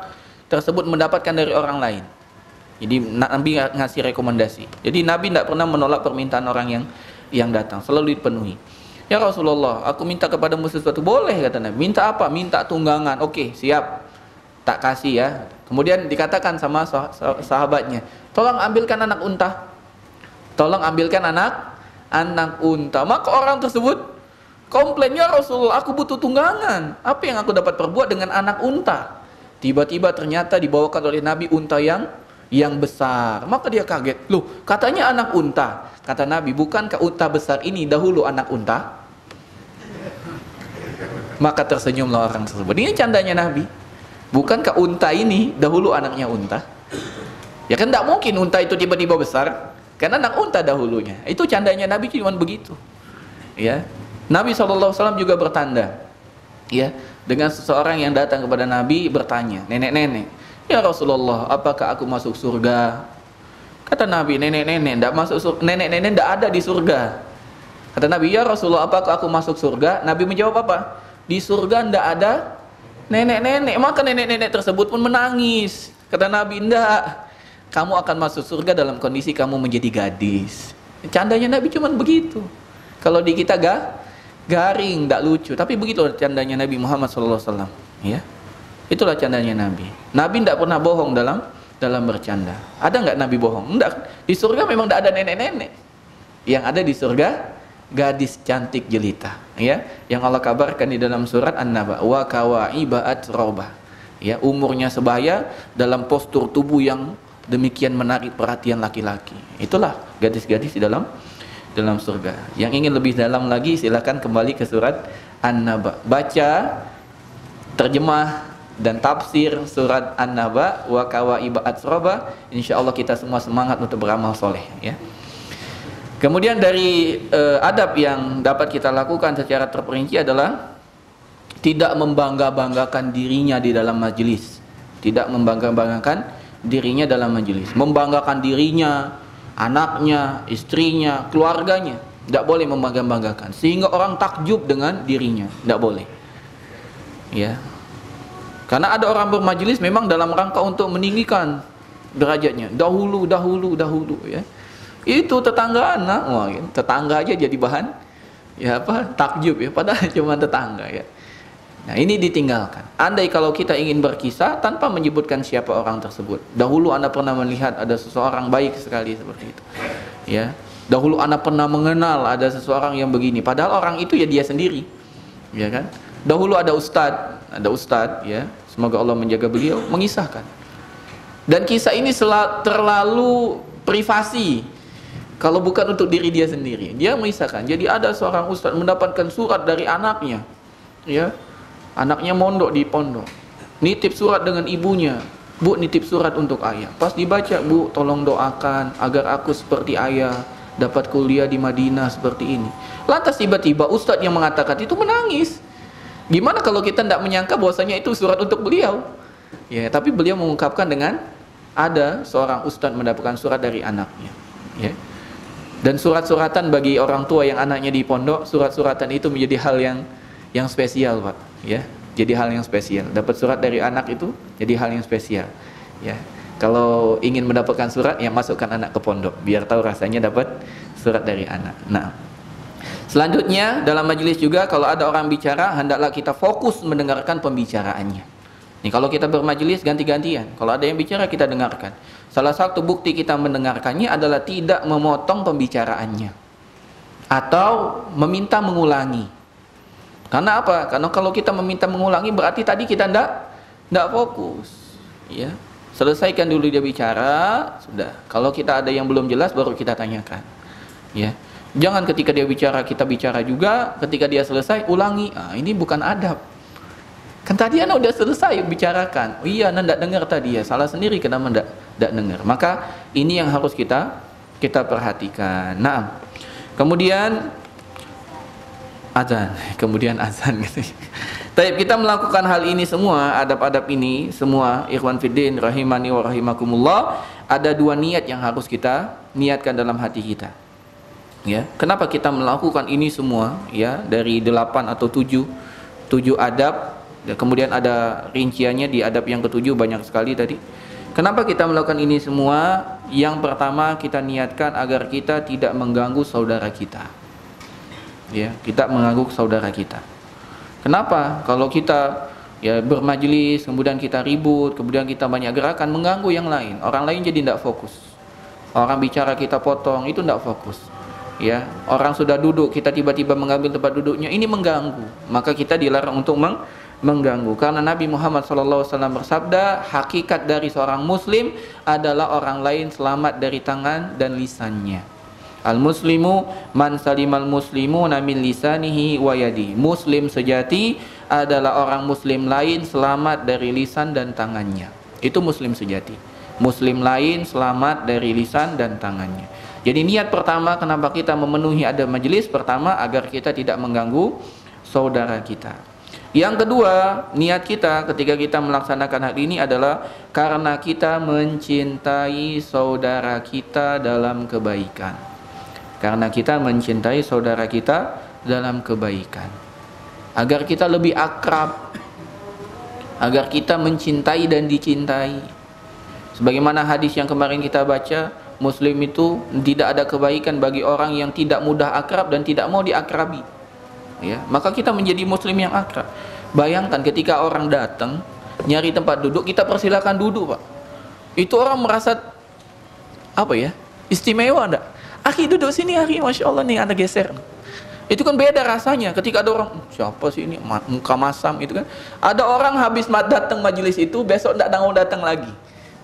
tersebut mendapatkan dari orang lain. Jadi Nabi ngasih rekomendasi. Jadi Nabi tidak pernah menolak permintaan orang yang datang, selalu dipenuhi. Ya Rasulullah, aku minta kepadamu sesuatu. Boleh, kata Nabi. Minta apa? Minta tunggangan. Oke, siap, tak kasih ya. Kemudian dikatakan sama sahabatnya, tolong ambilkan anak unta. Tolong ambilkan anak unta. Maka orang tersebut komplain, ya Rasulullah, aku butuh tunggangan. Apa yang aku dapat perbuat dengan anak unta? Tiba-tiba ternyata dibawakan oleh Nabi unta yang besar. Maka dia kaget. Loh, katanya anak unta. Kata Nabi, bukankah unta besar ini dahulu anak unta? Maka tersenyumlah orang tersebut. Ini candanya Nabi. Bukankah unta ini dahulu anaknya unta? Ya kan tidak mungkin unta itu tiba-tiba besar, karena anak unta dahulunya. Itu candanya Nabi cuma begitu. Ya, Nabi SAW juga bertanda, ya, dengan seseorang yang datang kepada Nabi bertanya, nenek-nenek, ya Rasulullah, apakah aku masuk surga? Kata Nabi, nenek-nenek tidak masuk surga. Nenek-nenek tidak ada di surga. Kata Nabi, ya Rasulullah, apakah aku masuk surga? Nabi menjawab apa? Di surga tidak ada nenek-nenek. Maka nenek-nenek tersebut pun menangis. Kata Nabi, tidak, kamu akan masuk surga dalam kondisi kamu menjadi gadis. Candanya Nabi cuma begitu. Kalau di kita garing, tidak lucu. Tapi begitu candanya Nabi Muhammad SAW. Ya, itulah candanya Nabi. Nabi tidak pernah bohong dalam bercanda. Ada nggak Nabi bohong? Enggak. Di surga memang tidak ada nenek-nenek. Yang ada di surga gadis cantik jelita, ya, yang Allah kabarkan di dalam surat An-Naba, wa kawaiba atroba, ya, umurnya sebaya dalam postur tubuh yang demikian menarik perhatian laki-laki. Itulah gadis-gadis di dalam surga. Yang ingin lebih dalam lagi silakan kembali ke surat An-Naba, baca terjemah dan tafsir surat An-Naba wa kawaiba atroba. Insyaallah kita semua semangat untuk beramal soleh, ya. Kemudian dari adab yang dapat kita lakukan secara terperinci adalah tidak membangga-banggakan dirinya di dalam majelis. Tidak membangga-banggakan dirinya dalam majelis. Membanggakan dirinya, anaknya, istrinya, keluarganya. Tidak boleh membangga-banggakan. Sehingga orang takjub dengan dirinya. Tidak boleh. Ya. Karena ada orang bermajelis memang dalam rangka untuk meninggikan derajatnya. Dahulu, ya. Itu tetangga anak, wah, tetangga aja jadi bahan takjub, ya, padahal cuma tetangga, ya. Nah, ini ditinggalkan. Andai kalau kita ingin berkisah tanpa menyebutkan siapa orang tersebut. Dahulu Anda pernah melihat ada seseorang baik sekali seperti itu. Ya. Dahulu Anda pernah mengenal ada seseorang yang begini, padahal orang itu ya dia sendiri. Ya kan? Dahulu ada ustadz ya. Semoga Allah menjaga beliau, mengisahkan. Dan kisah ini terlalu privasi. Kalau bukan untuk diri dia sendiri, dia mengisahkan. Jadi ada seorang ustadz mendapatkan surat dari anaknya. Ya. Anaknya mondok di pondok, nitip surat dengan ibunya. Bu, nitip surat untuk ayah. Pas dibaca, bu, tolong doakan agar aku seperti ayah, dapat kuliah di Madinah seperti ini. Lantas tiba-tiba ustadz yang mengatakan itu menangis. Gimana kalau kita tidak menyangka bahwasanya itu surat untuk beliau? Ya, tapi beliau mengungkapkan dengan ada seorang ustadz mendapatkan surat dari anaknya. Ya. Dan surat-suratan bagi orang tua yang anaknya di pondok, surat-suratan itu menjadi hal yang spesial, Pak. Ya, jadi hal yang spesial. Dapat surat dari anak itu jadi hal yang spesial. Ya, kalau ingin mendapatkan surat, ya masukkan anak ke pondok biar tahu rasanya dapat surat dari anak. Nah, selanjutnya dalam majelis juga kalau ada orang bicara, hendaklah kita fokus mendengarkan pembicaraannya. Nih, kalau kita bermajelis ganti-gantian. Kalau ada yang bicara kita dengarkan. Salah satu bukti kita mendengarkannya adalah tidak memotong pembicaraannya atau meminta mengulangi. Karena apa? Karena kalau kita meminta mengulangi berarti tadi kita ndak fokus. Ya. Selesaikan dulu dia bicara, sudah. Kalau kita ada yang belum jelas baru kita tanyakan. Ya. Jangan ketika dia bicara kita bicara juga, ketika dia selesai ulangi. Ah, ini bukan adab. Kan tadi Anda udah selesai bicarakan. Oh iya, Anda ndak dengar tadi ya. Salah sendiri kenapa ndak dengar. Maka ini yang harus kita perhatikan. Nah, kemudian azan gitu. Tapi kita melakukan hal ini semua, adab-adab ini semua, ikhwan fiddin rahimani wa rahimakumullah, ada dua niat yang harus kita niatkan dalam hati kita. Ya, kenapa kita melakukan ini semua? Ya, dari 8 atau 7 adab. Ya, kemudian ada rinciannya di adab yang ketujuh banyak sekali tadi. Kenapa kita melakukan ini semua? Yang pertama kita niatkan agar kita tidak mengganggu saudara kita. Ya, kita mengganggu saudara kita. Kenapa? Kalau kita ya bermajelis, kemudian kita ribut, kemudian kita banyak gerakan, mengganggu yang lain. Orang lain jadi tidak fokus. Orang bicara kita potong, itu tidak fokus. Ya, orang sudah duduk, kita tiba-tiba mengambil tempat duduknya, ini mengganggu. Maka kita dilarang untuk mengganggu. Karena Nabi Muhammad SAW bersabda, hakikat dari seorang muslim adalah orang lain selamat dari tangan dan lisannya. Al-muslimu man salimal muslimuna min lisanihi wa yadi. Muslim sejati adalah orang muslim lain selamat dari lisan dan tangannya. Itu muslim sejati. Muslim lain selamat dari lisan dan tangannya. Jadi niat pertama kenapa kita memenuhi adab majelis, pertama agar kita tidak mengganggu saudara kita. Yang kedua, niat kita ketika kita melaksanakan hal ini adalah karena kita mencintai saudara kita dalam kebaikan. Karena kita mencintai saudara kita dalam kebaikan. Agar kita lebih akrab. Agar kita mencintai dan dicintai. Sebagaimana hadis yang kemarin kita baca, Muslim itu tidak ada kebaikan bagi orang yang tidak mudah akrab dan tidak mau diakrabi. Ya, maka kita menjadi Muslim yang akrab. Bayangkan ketika orang datang nyari tempat duduk, kita persilakan duduk, Pak. Itu orang merasa apa ya? Istimewa enggak? Akhi duduk sini, akhi, masya Allah nih ada geser. Itu kan beda rasanya ketika ada orang, siapa sih ini muka masam itu kan. Ada orang habis datang majelis itu besok tidak mau datang lagi.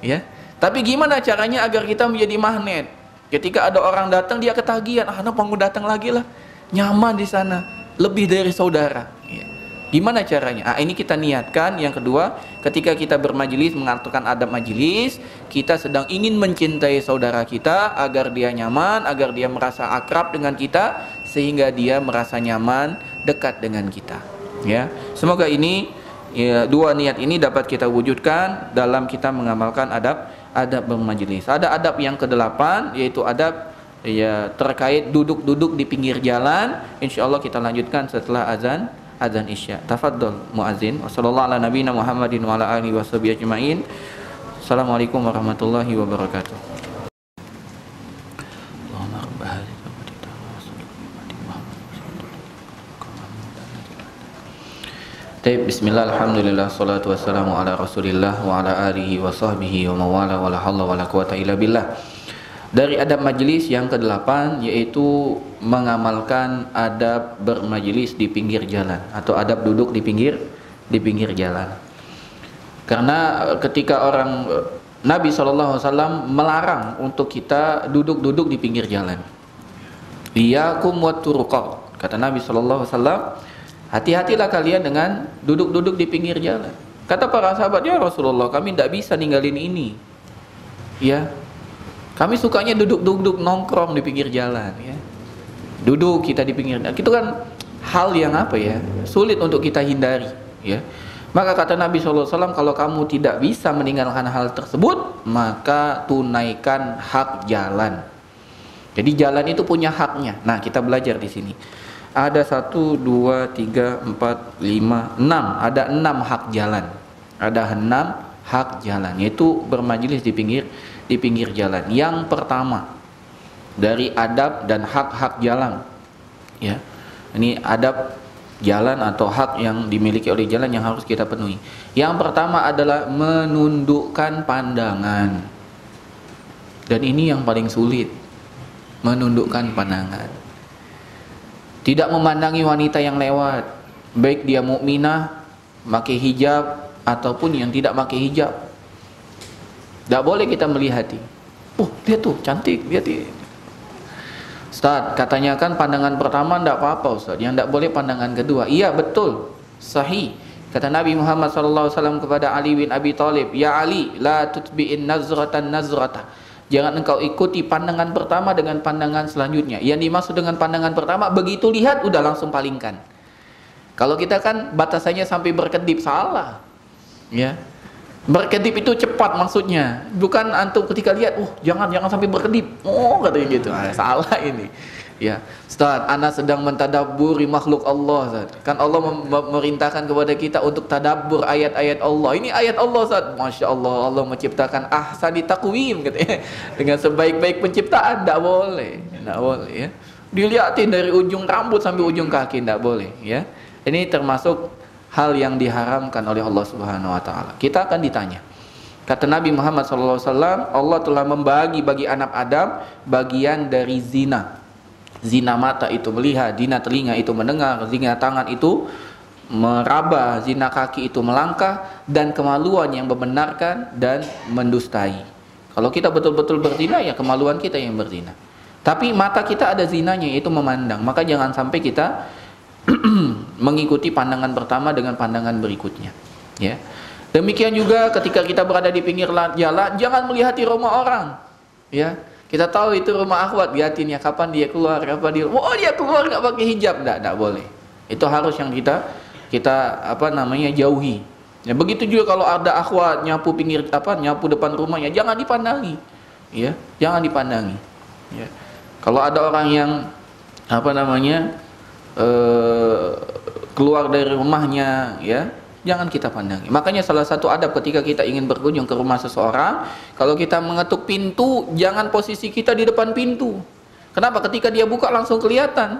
Ya. Tapi gimana caranya agar kita menjadi magnet? Ketika ada orang datang dia ketagihan, anak mau datang lagi lah. Nyaman di sana, lebih dari saudara. Ya. Gimana caranya? Ini kita niatkan. Yang kedua, ketika kita bermajelis, mengaturkan adab majelis, kita sedang ingin mencintai saudara kita agar dia nyaman, agar dia merasa akrab dengan kita, sehingga dia merasa nyaman dekat dengan kita. Ya, semoga ini ya, dua niat ini dapat kita wujudkan dalam kita mengamalkan adab bermajelis. Ada adab yang ke-8, yaitu adab ya terkait duduk-duduk di pinggir jalan. Insyaallah kita lanjutkan setelah azan Isya. Tafadhol muazin. Wassallallahu ala nabiyina Muhammadin wa ala alihi washabihi ajmain. Assalamualaikum warahmatullahi wabarakatuh. Baik, bismillah, alhamdulillah, salatu wassalamu ala rasulillah wa ala alihi wa sahbihi wa mawala wa la hawla wa la quwata illa billah. Dari adab majlis yang ke-8 yaitu mengamalkan adab bermajlis di pinggir jalan atau adab duduk di pinggir jalan. Karena ketika orang Nabi SAW melarang untuk kita duduk-duduk di pinggir jalan. Iyyakum wat turuqat. Kata Nabi SAW, hati-hatilah kalian dengan duduk-duduk di pinggir jalan. Kata para sahabat, ya Rasulullah, kami tidak bisa ninggalin ini. Ya, kami sukanya duduk-duduk nongkrong di pinggir jalan. Ya, duduk kita di pinggir jalan. Itu kan hal yang apa ya, sulit untuk kita hindari. Ya, maka kata Nabi SAW, kalau kamu tidak bisa meninggalkan hal tersebut, maka tunaikan hak jalan. Jadi jalan itu punya haknya. Nah, kita belajar di sini. Ada 1, 2, 3, 4, 5, 6. Ada 6 hak jalan. Ada 6 hak jalan, yaitu bermajlis di pinggir jalan. Yang pertama dari adab dan hak-hak jalan. Ya, ini adab jalan atau hak yang dimiliki oleh jalan yang harus kita penuhi. Yang pertama adalah menundukkan pandangan. Dan ini yang paling sulit, menundukkan pandangan. Tidak memandangi wanita yang lewat, baik dia mukminah, pakai hijab ataupun yang tidak pakai hijab. Tidak boleh kita melihati. Oh, dia tuh cantik, dia tuh. Ustaz, katanya kan pandangan pertama tidak apa-apa Ustaz, yang tidak boleh pandangan kedua. Iya betul, sahih. Kata Nabi Muhammad SAW kepada Ali bin Abi Thalib, ya Ali, la tutbi'in nazratan nazrata. Jangan engkau ikuti pandangan pertama dengan pandangan selanjutnya. Yang dimaksud dengan pandangan pertama, begitu lihat udah langsung palingkan. Kalau kita kan batasannya sampai berkedip, salah. Ya, berkedip itu cepat maksudnya. Bukan antum ketika lihat, jangan sampai berkedip. Oh, katanya gitu. Salah ini. Ya, Ustaz, ana sedang mentadabburi makhluk Allah, Ustaz. Kan Allah memerintahkan kepada kita untuk tadabbur ayat-ayat Allah. Ini ayat Allah, Ustaz. Masya Allah, Allah menciptakan ahsani taqwim katanya. Dengan sebaik-baik penciptaan, tidak boleh. Tidak boleh ya. Dilihatin dari ujung rambut sampai ujung kaki, tidak boleh ya. Ini termasuk hal yang diharamkan oleh Allah Subhanahu wa taala. Kita akan ditanya. Kata Nabi Muhammad SAW, Allah telah membagi bagi anak Adam bagian dari zina. Zina mata itu melihat, zina telinga itu mendengar, zina tangan itu meraba, zina kaki itu melangkah, dan kemaluan yang membenarkan dan mendustai. Kalau kita betul-betul berzina, ya kemaluan kita yang berzina. Tapi mata kita ada zinanya, yaitu memandang. Maka jangan sampai kita mengikuti pandangan pertama dengan pandangan berikutnya. Ya. Demikian juga ketika kita berada di pinggir jalan, jangan melihati rumah orang. Ya. Kita tahu itu rumah akhwat, lihatin ya kapan dia keluar, kapan dia, dia keluar nggak pakai hijab, nggak boleh. Itu harus yang kita jauhi. Ya, begitu juga kalau ada akhwat nyapu nyapu depan rumahnya, jangan dipandangi, ya, jangan dipandangi. Ya. Kalau ada orang yang keluar dari rumahnya, ya, jangan kita pandangi. Makanya salah satu adab ketika kita ingin berkunjung ke rumah seseorang, kalau kita mengetuk pintu, jangan posisi kita di depan pintu. Kenapa? Ketika dia buka langsung kelihatan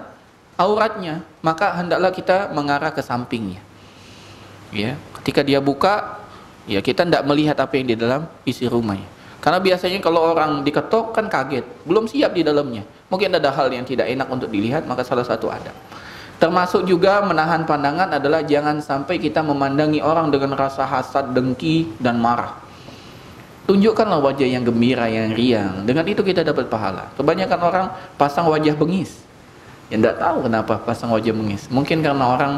auratnya, maka hendaklah kita mengarah ke sampingnya. Ya, ketika dia buka, ya kita tidak melihat apa yang di dalam isi rumahnya. Karena biasanya kalau orang diketok kan kaget, belum siap di dalamnya. Mungkin ada hal yang tidak enak untuk dilihat, maka salah satu adab. Termasuk juga menahan pandangan adalah jangan sampai kita memandangi orang dengan rasa hasad, dengki, dan marah. Tunjukkanlah wajah yang gembira, yang riang. Dengan itu kita dapat pahala. Kebanyakan orang pasang wajah bengis. Ya tidak tahu kenapa pasang wajah bengis. Mungkin karena orang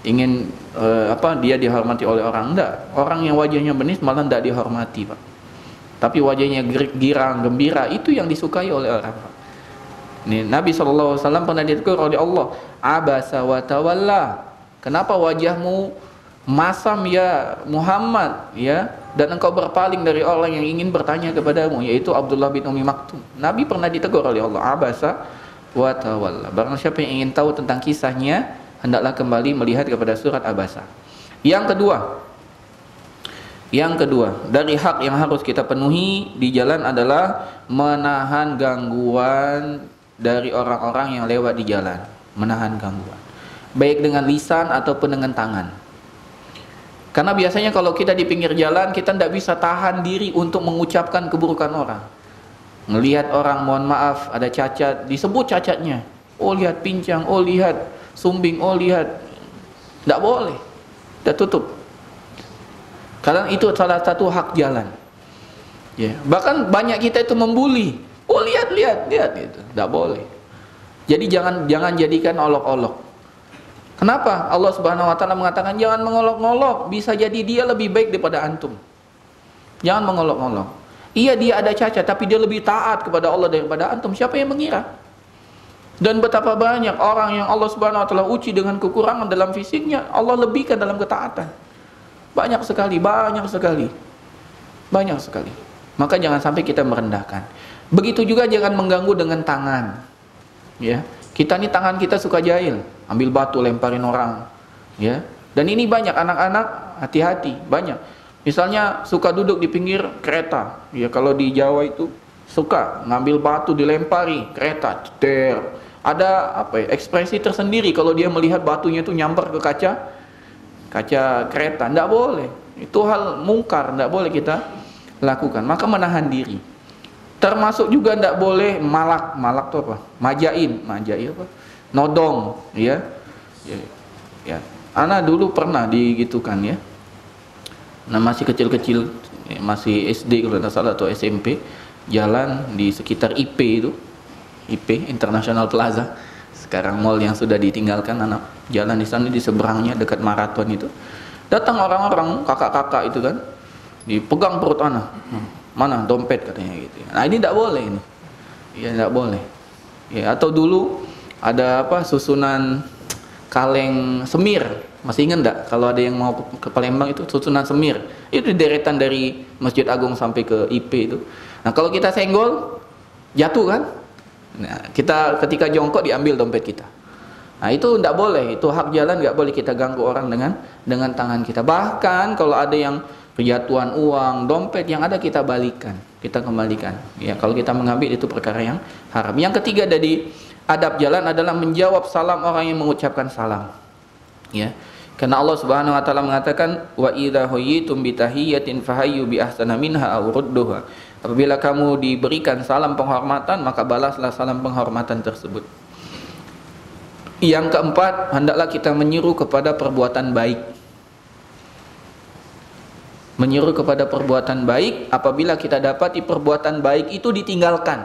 ingin dia dihormati oleh orang. Tidak. Orang yang wajahnya bengis malah tidak dihormati, Pak. Tapi wajahnya girang, gembira, itu yang disukai oleh orang, Pak. Nih, Nabi SAW pernah ditegur oleh Allah, abasa wa tawalla. Kenapa wajahmu masam ya Muhammad, ya, dan engkau berpaling dari orang yang ingin bertanya kepadamu, yaitu Abdullah bin Umi Maktum. Nabi pernah ditegur oleh Allah, abasa wa tawalla. Barang siapa yang ingin tahu tentang kisahnya, hendaklah kembali melihat kepada surat Abasa. Yang kedua, dari hak yang harus kita penuhi di jalan adalah menahan gangguan dari orang-orang yang lewat di jalan. Menahan gangguan, baik dengan lisan ataupun dengan tangan. Karena biasanya kalau kita di pinggir jalan, kita tidak bisa tahan diri untuk mengucapkan keburukan orang. Melihat orang, mohon maaf, ada cacat, disebut cacatnya. Oh lihat pincang, oh lihat sumbing, oh lihat. Tidak boleh. Tidak tutup. Karena itu salah satu hak jalan. Ya. Bahkan banyak kita itu membuli. Oh lihat gitu. Tidak boleh. Jadi jangan jadikan olok-olok. Kenapa? Allah Subhanahu wa taala mengatakan jangan mengolok-olok, bisa jadi dia lebih baik daripada antum. Jangan mengolok-olok. Iya dia ada cacat, tapi dia lebih taat kepada Allah daripada antum. Siapa yang mengira? Dan betapa banyak orang yang Allah Subhanahu wa taala uji dengan kekurangan dalam fisiknya, Allah lebihkan dalam ketaatan. Banyak sekali. Maka jangan sampai kita merendahkan. Begitu juga jangan mengganggu dengan tangan. Ya. Kita nih tangan kita suka jahil, ambil batu lemparin orang. Ya. Dan ini banyak anak-anak, hati-hati, banyak. Misalnya suka duduk di pinggir kereta. Ya kalau di Jawa itu suka ngambil batu dilempari kereta. Ceder. Ada ekspresi tersendiri kalau dia melihat batunya itu nyamper ke kaca kereta. Tidak boleh. Itu hal mungkar, tidak boleh kita lakukan. Maka menahan diri. Termasuk juga tidak boleh malak itu apa? Majain apa? Nodong, ya. Ana dulu pernah digitukan ya. Nah masih kecil-kecil, masih SD kalau tidak salah atau SMP, jalan di sekitar IP International Plaza. Sekarang mall yang sudah ditinggalkan, anak jalan di sana, di seberangnya dekat maraton itu. Datang orang-orang, kakak-kakak itu kan, dipegang perut anak. Mana dompet katanya gitu. Nah ini tidak boleh ini. Ya tidak boleh. Ya atau dulu ada susunan kaleng semir. Masih ingat enggak kalau ada yang mau ke Palembang itu susunan semir. Itu deretan dari Masjid Agung sampai ke IP itu. Nah, kalau kita senggol jatuh kan? Nah, kita ketika jongkok diambil dompet kita. Nah, itu enggak boleh. Itu hak jalan, enggak boleh kita ganggu orang dengan tangan kita. Bahkan kalau ada yang kejatuhan uang, dompet yang ada kita balikan, kita kembalikan. Ya, kalau kita mengambil itu perkara yang haram. Yang ketiga dari adab jalan adalah menjawab salam orang yang mengucapkan salam. Ya. Karena Allah Subhanahu wa taala mengatakan wa idza huyyitum bi tahiyyatin fahayyu bi ahsana minha aw rudduha. Apabila kamu diberikan salam penghormatan, maka balaslah salam penghormatan tersebut. Yang keempat, hendaklah kita menyeru kepada perbuatan baik. Menyeru kepada perbuatan baik apabila kita dapati perbuatan baik itu ditinggalkan.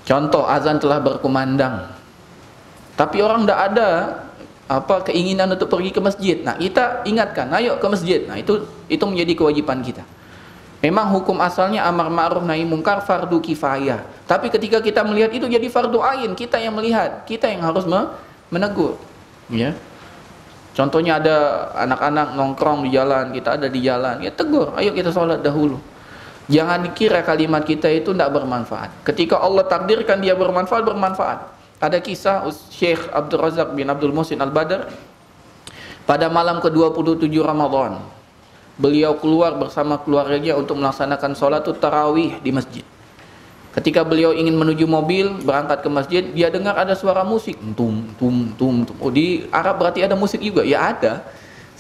Contoh, azan telah berkumandang. Tapi orang tidak ada keinginan untuk pergi ke masjid. Nah, kita ingatkan, ayo ke masjid. Nah, itu menjadi kewajiban kita. Memang hukum asalnya amar ma'ruf nahi mungkar fardu kifayah. Tapi ketika kita melihat itu jadi fardu ain, kita yang melihat, kita yang harus menegur. Ya. Contohnya ada anak-anak nongkrong di jalan, kita ada di jalan, ya tegur, ayo kita sholat dahulu. Jangan dikira kalimat kita itu tidak bermanfaat. Ketika Allah takdirkan dia bermanfaat. Ada kisah Syekh Abdul Razak bin Abdul Muhsin Al-Badr pada malam ke-27 Ramadan. Beliau keluar bersama keluarganya untuk melaksanakan sholat tarawih di masjid. Ketika beliau ingin menuju mobil berangkat ke masjid, dia dengar ada suara musik. Tum. Oh, di Arab berarti ada musik juga? Ya ada.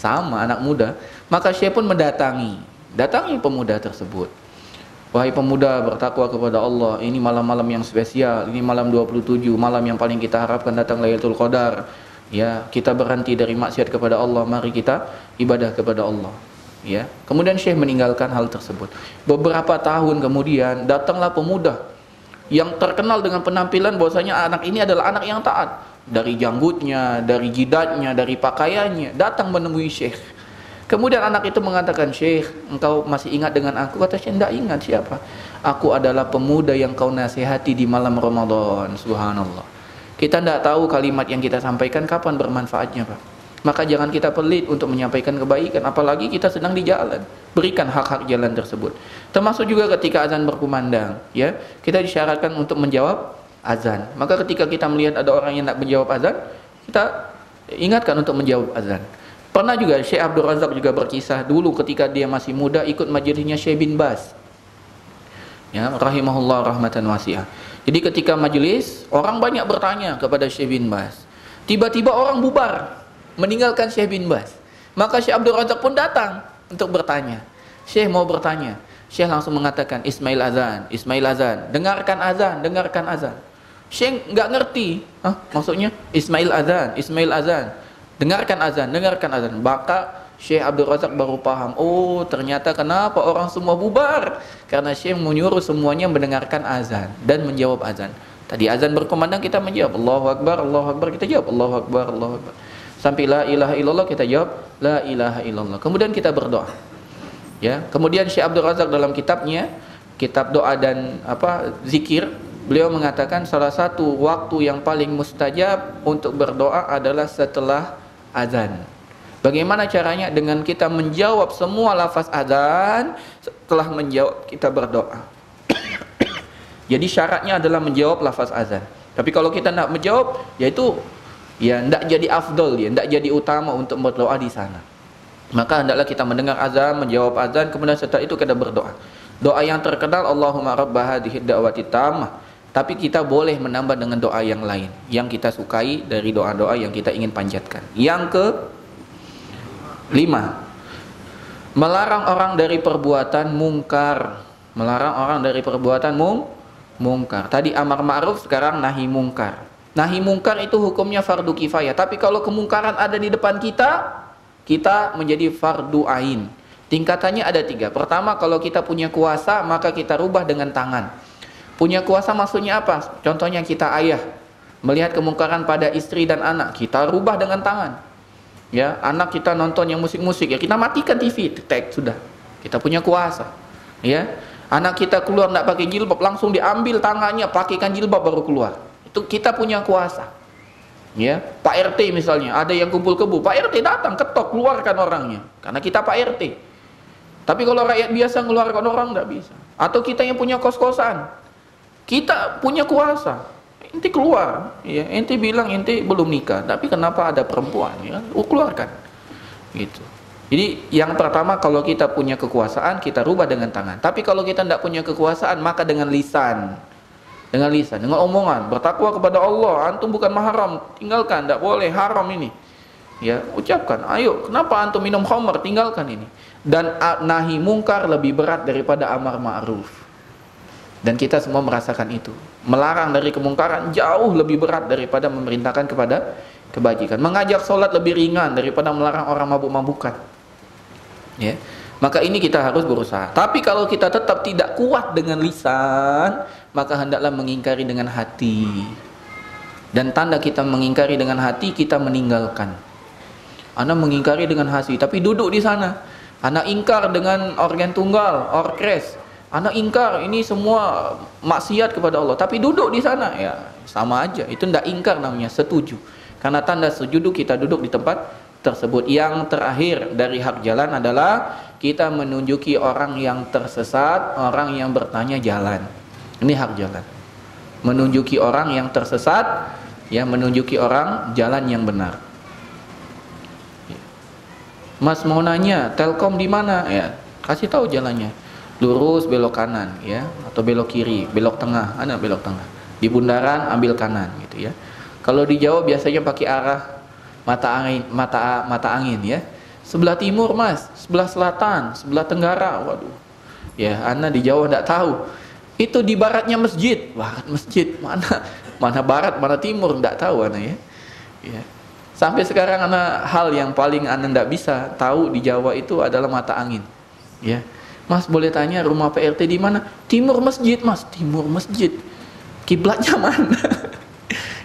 Sama anak muda. Maka Syekh pun datangi pemuda tersebut. Wahai pemuda, bertakwa kepada Allah. Ini malam-malam yang spesial. Ini malam 27, malam yang paling kita harapkan datang Lailatul Qadar. Ya, kita berhenti dari maksiat kepada Allah. Mari kita ibadah kepada Allah. Ya. Kemudian Syekh meninggalkan hal tersebut. Beberapa tahun kemudian datanglah pemuda yang terkenal dengan penampilan bahwasanya anak ini adalah anak yang taat. Dari janggutnya, dari jidatnya, dari pakaiannya, datang menemui Syekh. Kemudian anak itu mengatakan, Syekh, engkau masih ingat dengan aku? Kata Syekh, tidak ingat. Siapa? Aku adalah pemuda yang kau nasihati di malam Ramadan. Subhanallah. Kita tidak tahu kalimat yang kita sampaikan kapan bermanfaatnya, Pak. Maka jangan kita pelit untuk menyampaikan kebaikan, apalagi kita sedang di jalan. Berikan hak-hak jalan tersebut. Termasuk juga ketika azan berkumandang, ya, kita disyaratkan untuk menjawab azan. Maka ketika kita melihat ada orang yang tidak menjawab azan, kita ingatkan untuk menjawab azan. Pernah juga Syekh Abdul Razak juga berkisah dulu ketika dia masih muda ikut majelisnya Syekh bin Baz. Ya, rahimahullah rahmatan wasi'ah. Jadi ketika majelis, orang banyak bertanya kepada Syekh bin Baz. Tiba-tiba orang bubar. meninggalkan Syekh bin Baz. Maka Syekh Abdul Razak pun datang untuk bertanya. Syekh mau bertanya. Syekh langsung mengatakan, Ismail azan, Ismail azan, dengarkan azan, dengarkan azan. Syekh nggak ngerti, maksudnya Ismail azan, Ismail azan, dengarkan azan, dengarkan azan. Maka Syekh Abdul Razak baru paham, oh ternyata kenapa orang semua bubar, karena Syekh menyuruh semuanya mendengarkan azan dan menjawab azan. Tadi azan berkumandang, kita menjawab Allahu Akbar, kita jawab Allahu Akbar, Allahu Akbar. Sampai la ilaha illallah, kita jawab la ilaha illallah. Kemudian kita berdoa. Ya, kemudian Syekh Abdul Razak dalam kitabnya, kitab doa dan zikir, beliau mengatakan salah satu waktu yang paling mustajab untuk berdoa adalah setelah azan. Bagaimana caranya? Dengan kita menjawab semua lafaz azan. Setelah menjawab, kita berdoa. Jadi syaratnya adalah menjawab lafaz azan. Tapi kalau kita tidak menjawab, yaitu tidak jadi afdol, tidak jadi utama untuk berdoa di sana. Maka hendaklah kita mendengar azan, menjawab azan, kemudian setelah itu kita berdoa. Doa yang terkenal, Allahumma rabba hadhihi da'wati tammah. Tapi kita boleh menambah dengan doa yang lain yang kita sukai dari doa-doa yang kita ingin panjatkan. Yang ke-5, melarang orang dari perbuatan mungkar. Melarang orang dari perbuatan mungkar. Tadi amar ma'ruf, sekarang nahi mungkar. Nahi mungkar itu hukumnya fardu kifayah. Tapi kalau kemungkaran ada di depan kita, kita menjadi fardu ain. Tingkatannya ada 3. Pertama, kalau kita punya kuasa, maka kita rubah dengan tangan. Punya kuasa maksudnya apa? Contohnya kita ayah melihat kemungkaran pada istri dan anak, kita rubah dengan tangan. Ya, anak kita nonton yang musik-musik, ya kita matikan TV, tek, sudah. Kita punya kuasa. Ya, anak kita keluar tidak pakai jilbab, langsung diambil tangannya, pakaikan jilbab baru keluar. Itu kita punya kuasa. Ya, Pak RT misalnya, ada yang kumpul kebo, Pak RT datang, ketok, keluarkan orangnya. Karena kita Pak RT. Tapi kalau rakyat biasa ngeluarkan orang tidak bisa. Atau kita yang punya kos-kosan, kita punya kuasa. Ente keluar, ya, ente bilang ente belum nikah, tapi kenapa ada perempuan, ya, keluarkan, gitu. Jadi yang pertama, kalau kita punya kekuasaan, kita rubah dengan tangan. Tapi kalau kita tidak punya kekuasaan, maka dengan lisan, dengan omongan, bertakwa kepada Allah. Antum bukan mahram, tinggalkan, tidak boleh, haram ini. Ya, ucapkan, ayo, kenapa antum minum khamr, tinggalkan ini. Dan nahi mungkar lebih berat daripada amar ma'ruf. Dan kita semua merasakan itu. Melarang dari kemungkaran jauh lebih berat daripada memerintahkan kepada kebajikan. Mengajak sholat lebih ringan daripada melarang orang mabuk-mabukan. Ya. Maka ini kita harus berusaha. Tapi kalau kita tetap tidak kuat dengan lisan, maka hendaklah mengingkari dengan hati. Dan tanda kita mengingkari dengan hati, kita meninggalkan. Anda mengingkari dengan hati, tapi duduk di sana. Anda ingkar dengan organ tunggal, orkes. Anak ingkar, ini semua maksiat kepada Allah, tapi duduk di sana, ya sama aja. Itu tidak ingkar namanya, setuju. Karena tanda setuju kita duduk di tempat tersebut. Yang terakhir dari hak jalan adalah kita menunjuki orang yang tersesat, orang yang bertanya jalan. Ini hak jalan. Menunjuki orang yang tersesat, ya, menunjuki orang jalan yang benar. Mas mau nanya, Telkom di mana? Ya, kasih tahu jalannya. Lurus belok kanan, ya, atau belok kiri, belok tengah, ada belok tengah. Di bundaran ambil kanan, gitu ya. Kalau di Jawa biasanya pakai arah mata angin, ya. Sebelah timur, Mas, sebelah selatan, sebelah tenggara. Waduh. Ya, Anda di Jawa enggak tahu. Itu di baratnya masjid. Barat masjid, mana barat, mana timur enggak tahu Anda, ya. Ya. Sampai sekarang hal yang paling Anda enggak bisa tahu di Jawa itu adalah mata angin. Ya. Mas boleh tanya rumah PRT di mana? Timur masjid, Mas. Timur masjid. Kiblatnya mana?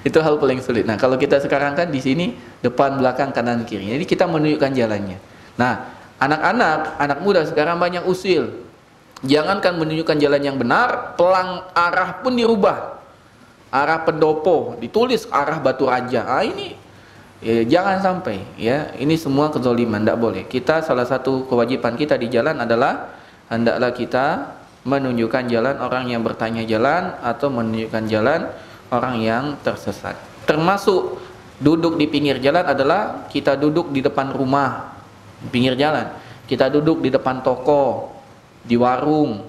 Itu hal paling sulit. Nah, kalau kita sekarang kan di sini depan, belakang, kanan, kiri. Jadi kita menunjukkan jalannya. Nah, anak muda sekarang banyak usil. Jangankan menunjukkan jalan yang benar, pelang arah pun dirubah. Arah pendopo ditulis arah Batu Raja. Ini ya, jangan sampai, ya. Ini semua kezaliman, tidak boleh. Kita salah satu kewajiban kita di jalan adalah hendaklah kita menunjukkan jalan orang yang bertanya jalan, atau menunjukkan jalan orang yang tersesat. Termasuk duduk di pinggir jalan adalah kita duduk di depan rumah, di pinggir jalan. Kita duduk di depan toko, di warung,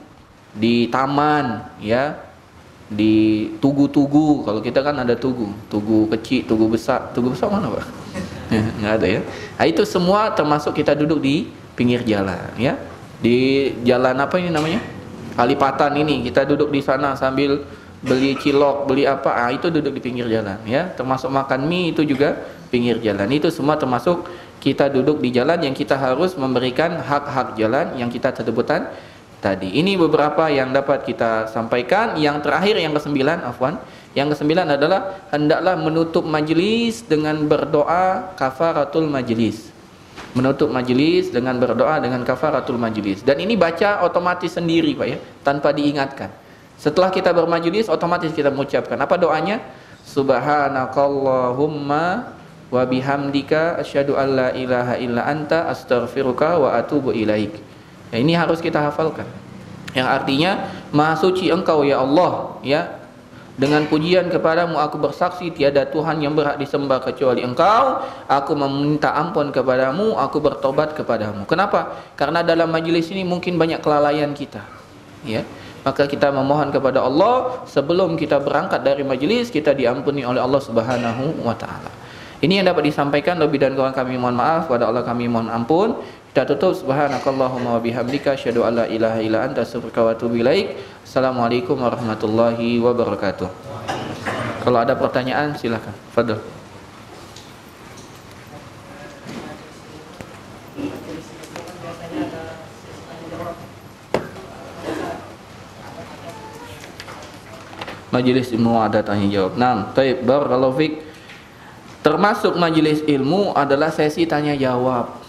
di taman, ya, di tugu-tugu. Kalau kita kan ada tugu kecil, tugu besar mana, Pak? Nggak ada ya. Nah, itu semua termasuk kita duduk di pinggir jalan ya. Di jalan apa ini namanya? Kalipatan ini, kita duduk di sana sambil beli cilok, beli apa, itu duduk di pinggir jalan ya. Termasuk makan mie itu juga pinggir jalan. Itu semua termasuk kita duduk di jalan yang kita harus memberikan hak-hak jalan yang kita sebutkan tadi. Ini beberapa yang dapat kita sampaikan. Yang terakhir, yang kesembilan, afwan. Yang kesembilan adalah hendaklah menutup majlis dengan berdoa kafaratul majlis. Menutup majlis dengan berdoa dengan kafaratul majlis. Dan ini baca otomatis sendiri Pak ya, tanpa diingatkan. Setelah kita bermajlis otomatis kita mengucapkan apa doanya? Subhanakallahumma wa bihamdika asyhadu an la ilaha illa anta astaghfiruka wa atubu ilaik. Ya, ini harus kita hafalkan. Yang artinya Maha suci Engkau ya Allah ya. Dengan pujian kepadamu aku bersaksi tiada Tuhan yang berhak disembah kecuali Engkau. Aku meminta ampun kepadamu, aku bertobat kepadamu. Kenapa? Karena dalam majlis ini mungkin banyak kelalaian kita. Ya. Maka kita memohon kepada Allah sebelum kita berangkat dari majlis, kita diampuni oleh Allah Subhanahu wa taala. Ini yang dapat disampaikan, lebih dan kurang kami mohon maaf, kepada Allah kami mohon ampun. Kita tutup subhanakallahumma wa bihamdika asyhadu an la ilaha illa anta astaghfiruka wa atubu ilaik. Assalamualaikum warahmatullahi wabarakatuh. Kalau ada pertanyaan silakan. Fadhil. Majelis ilmu ada tanya jawab. Nah, baik, barakallahu fik. Termasuk majelis ilmu adalah sesi tanya jawab.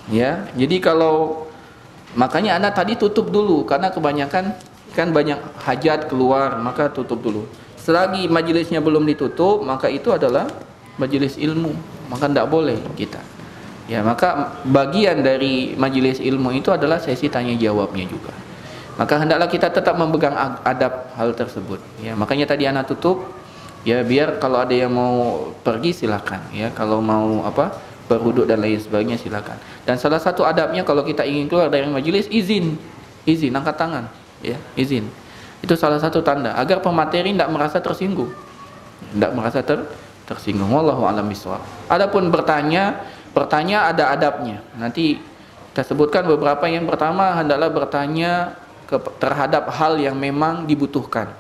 Ya, jadi kalau makanya anak tadi tutup dulu karena kebanyakan kan banyak hajat keluar, maka tutup dulu. Selagi majelisnya belum ditutup, maka itu adalah majelis ilmu, maka tidak boleh kita. Ya, maka bagian dari majelis ilmu itu adalah sesi tanya jawabnya juga. Maka hendaklah kita tetap memegang adab hal tersebut. Ya, makanya tadi anak tutup. Ya, biar kalau ada yang mau pergi silakan. Ya, kalau mau berwuduk dan lain sebagainya silakan. Dan salah satu adabnya kalau kita ingin keluar dari majelis izin angkat tangan, ya izin. Itu salah satu tanda agar pemateri tidak merasa tersinggung, tersinggung. Wallahu a'lam bishawab. Adapun bertanya ada adabnya. Nanti kita sebutkan beberapa. Yang pertama hendaklah bertanya terhadap hal yang memang dibutuhkan.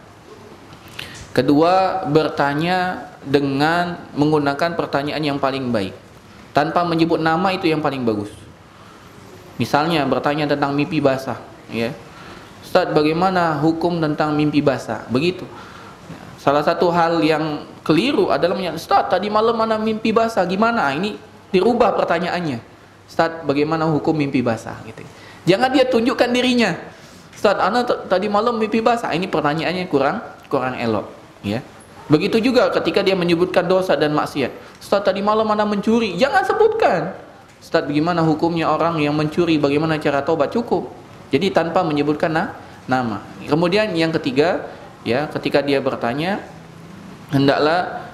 Kedua, bertanya dengan menggunakan pertanyaan yang paling baik. Tanpa menyebut nama itu yang paling bagus. Misalnya bertanya tentang mimpi basah, ya. Ustaz, bagaimana hukum tentang mimpi basah? Begitu. Salah satu hal yang keliru adalah menyatakan, Ustaz, tadi malam mana mimpi basah? Gimana? Ini dirubah pertanyaannya. Ustaz, bagaimana hukum mimpi basah? Gitu. Jangan dia tunjukkan dirinya. Ustaz, ana tadi malam mimpi basah. Ini pertanyaannya kurang elok, ya. Begitu juga ketika dia menyebutkan dosa dan maksiat. Ustaz, tadi malam ana mencuri. Jangan sebutkan. Ustaz, bagaimana hukumnya orang yang mencuri? Bagaimana cara taubat? Cukup. Jadi tanpa menyebutkan nama. Kemudian yang ketiga, ya, ketika dia bertanya, hendaklah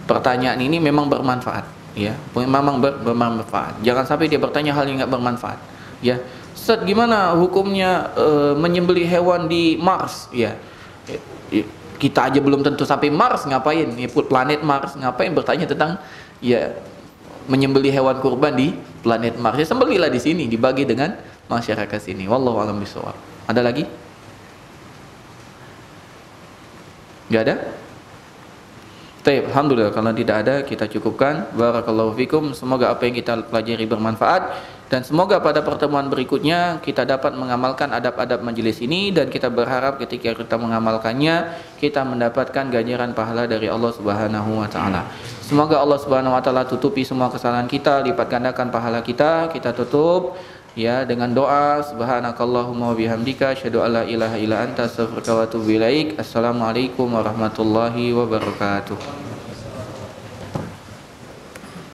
pertanyaan ini memang bermanfaat, ya. Memang bermanfaat. Jangan sampai dia bertanya hal yang enggak bermanfaat, ya. Ustaz, gimana hukumnya menyembelih hewan di Mars? Ya. Kita aja belum tentu sampai Mars, ngapain? Ya, planet Mars, ngapain bertanya tentang ya menyembelih hewan kurban di planet Mars? Ya, sembelihlah di sini, dibagi dengan masyarakat sini. Wallahu a'lam bishawab. Ada lagi? Enggak ada? Baik, alhamdulillah. Kalau tidak ada, kita cukupkan. Barakallahu fikum. Semoga apa yang kita pelajari bermanfaat, dan semoga pada pertemuan berikutnya kita dapat mengamalkan adab-adab majelis ini, dan kita berharap ketika kita mengamalkannya kita mendapatkan ganjaran pahala dari Allah Subhanahu wa taala. Semoga Allah Subhanahu wa taala tutupi semua kesalahan kita, lipat gandakan pahala kita. Kita tutup ya dengan doa subhanakallahumma wa bihamdika asyhadu an la ilaha illa anta astaghfiruka wa atubu ilaik. Assalamualaikum warahmatullahi wabarakatuh.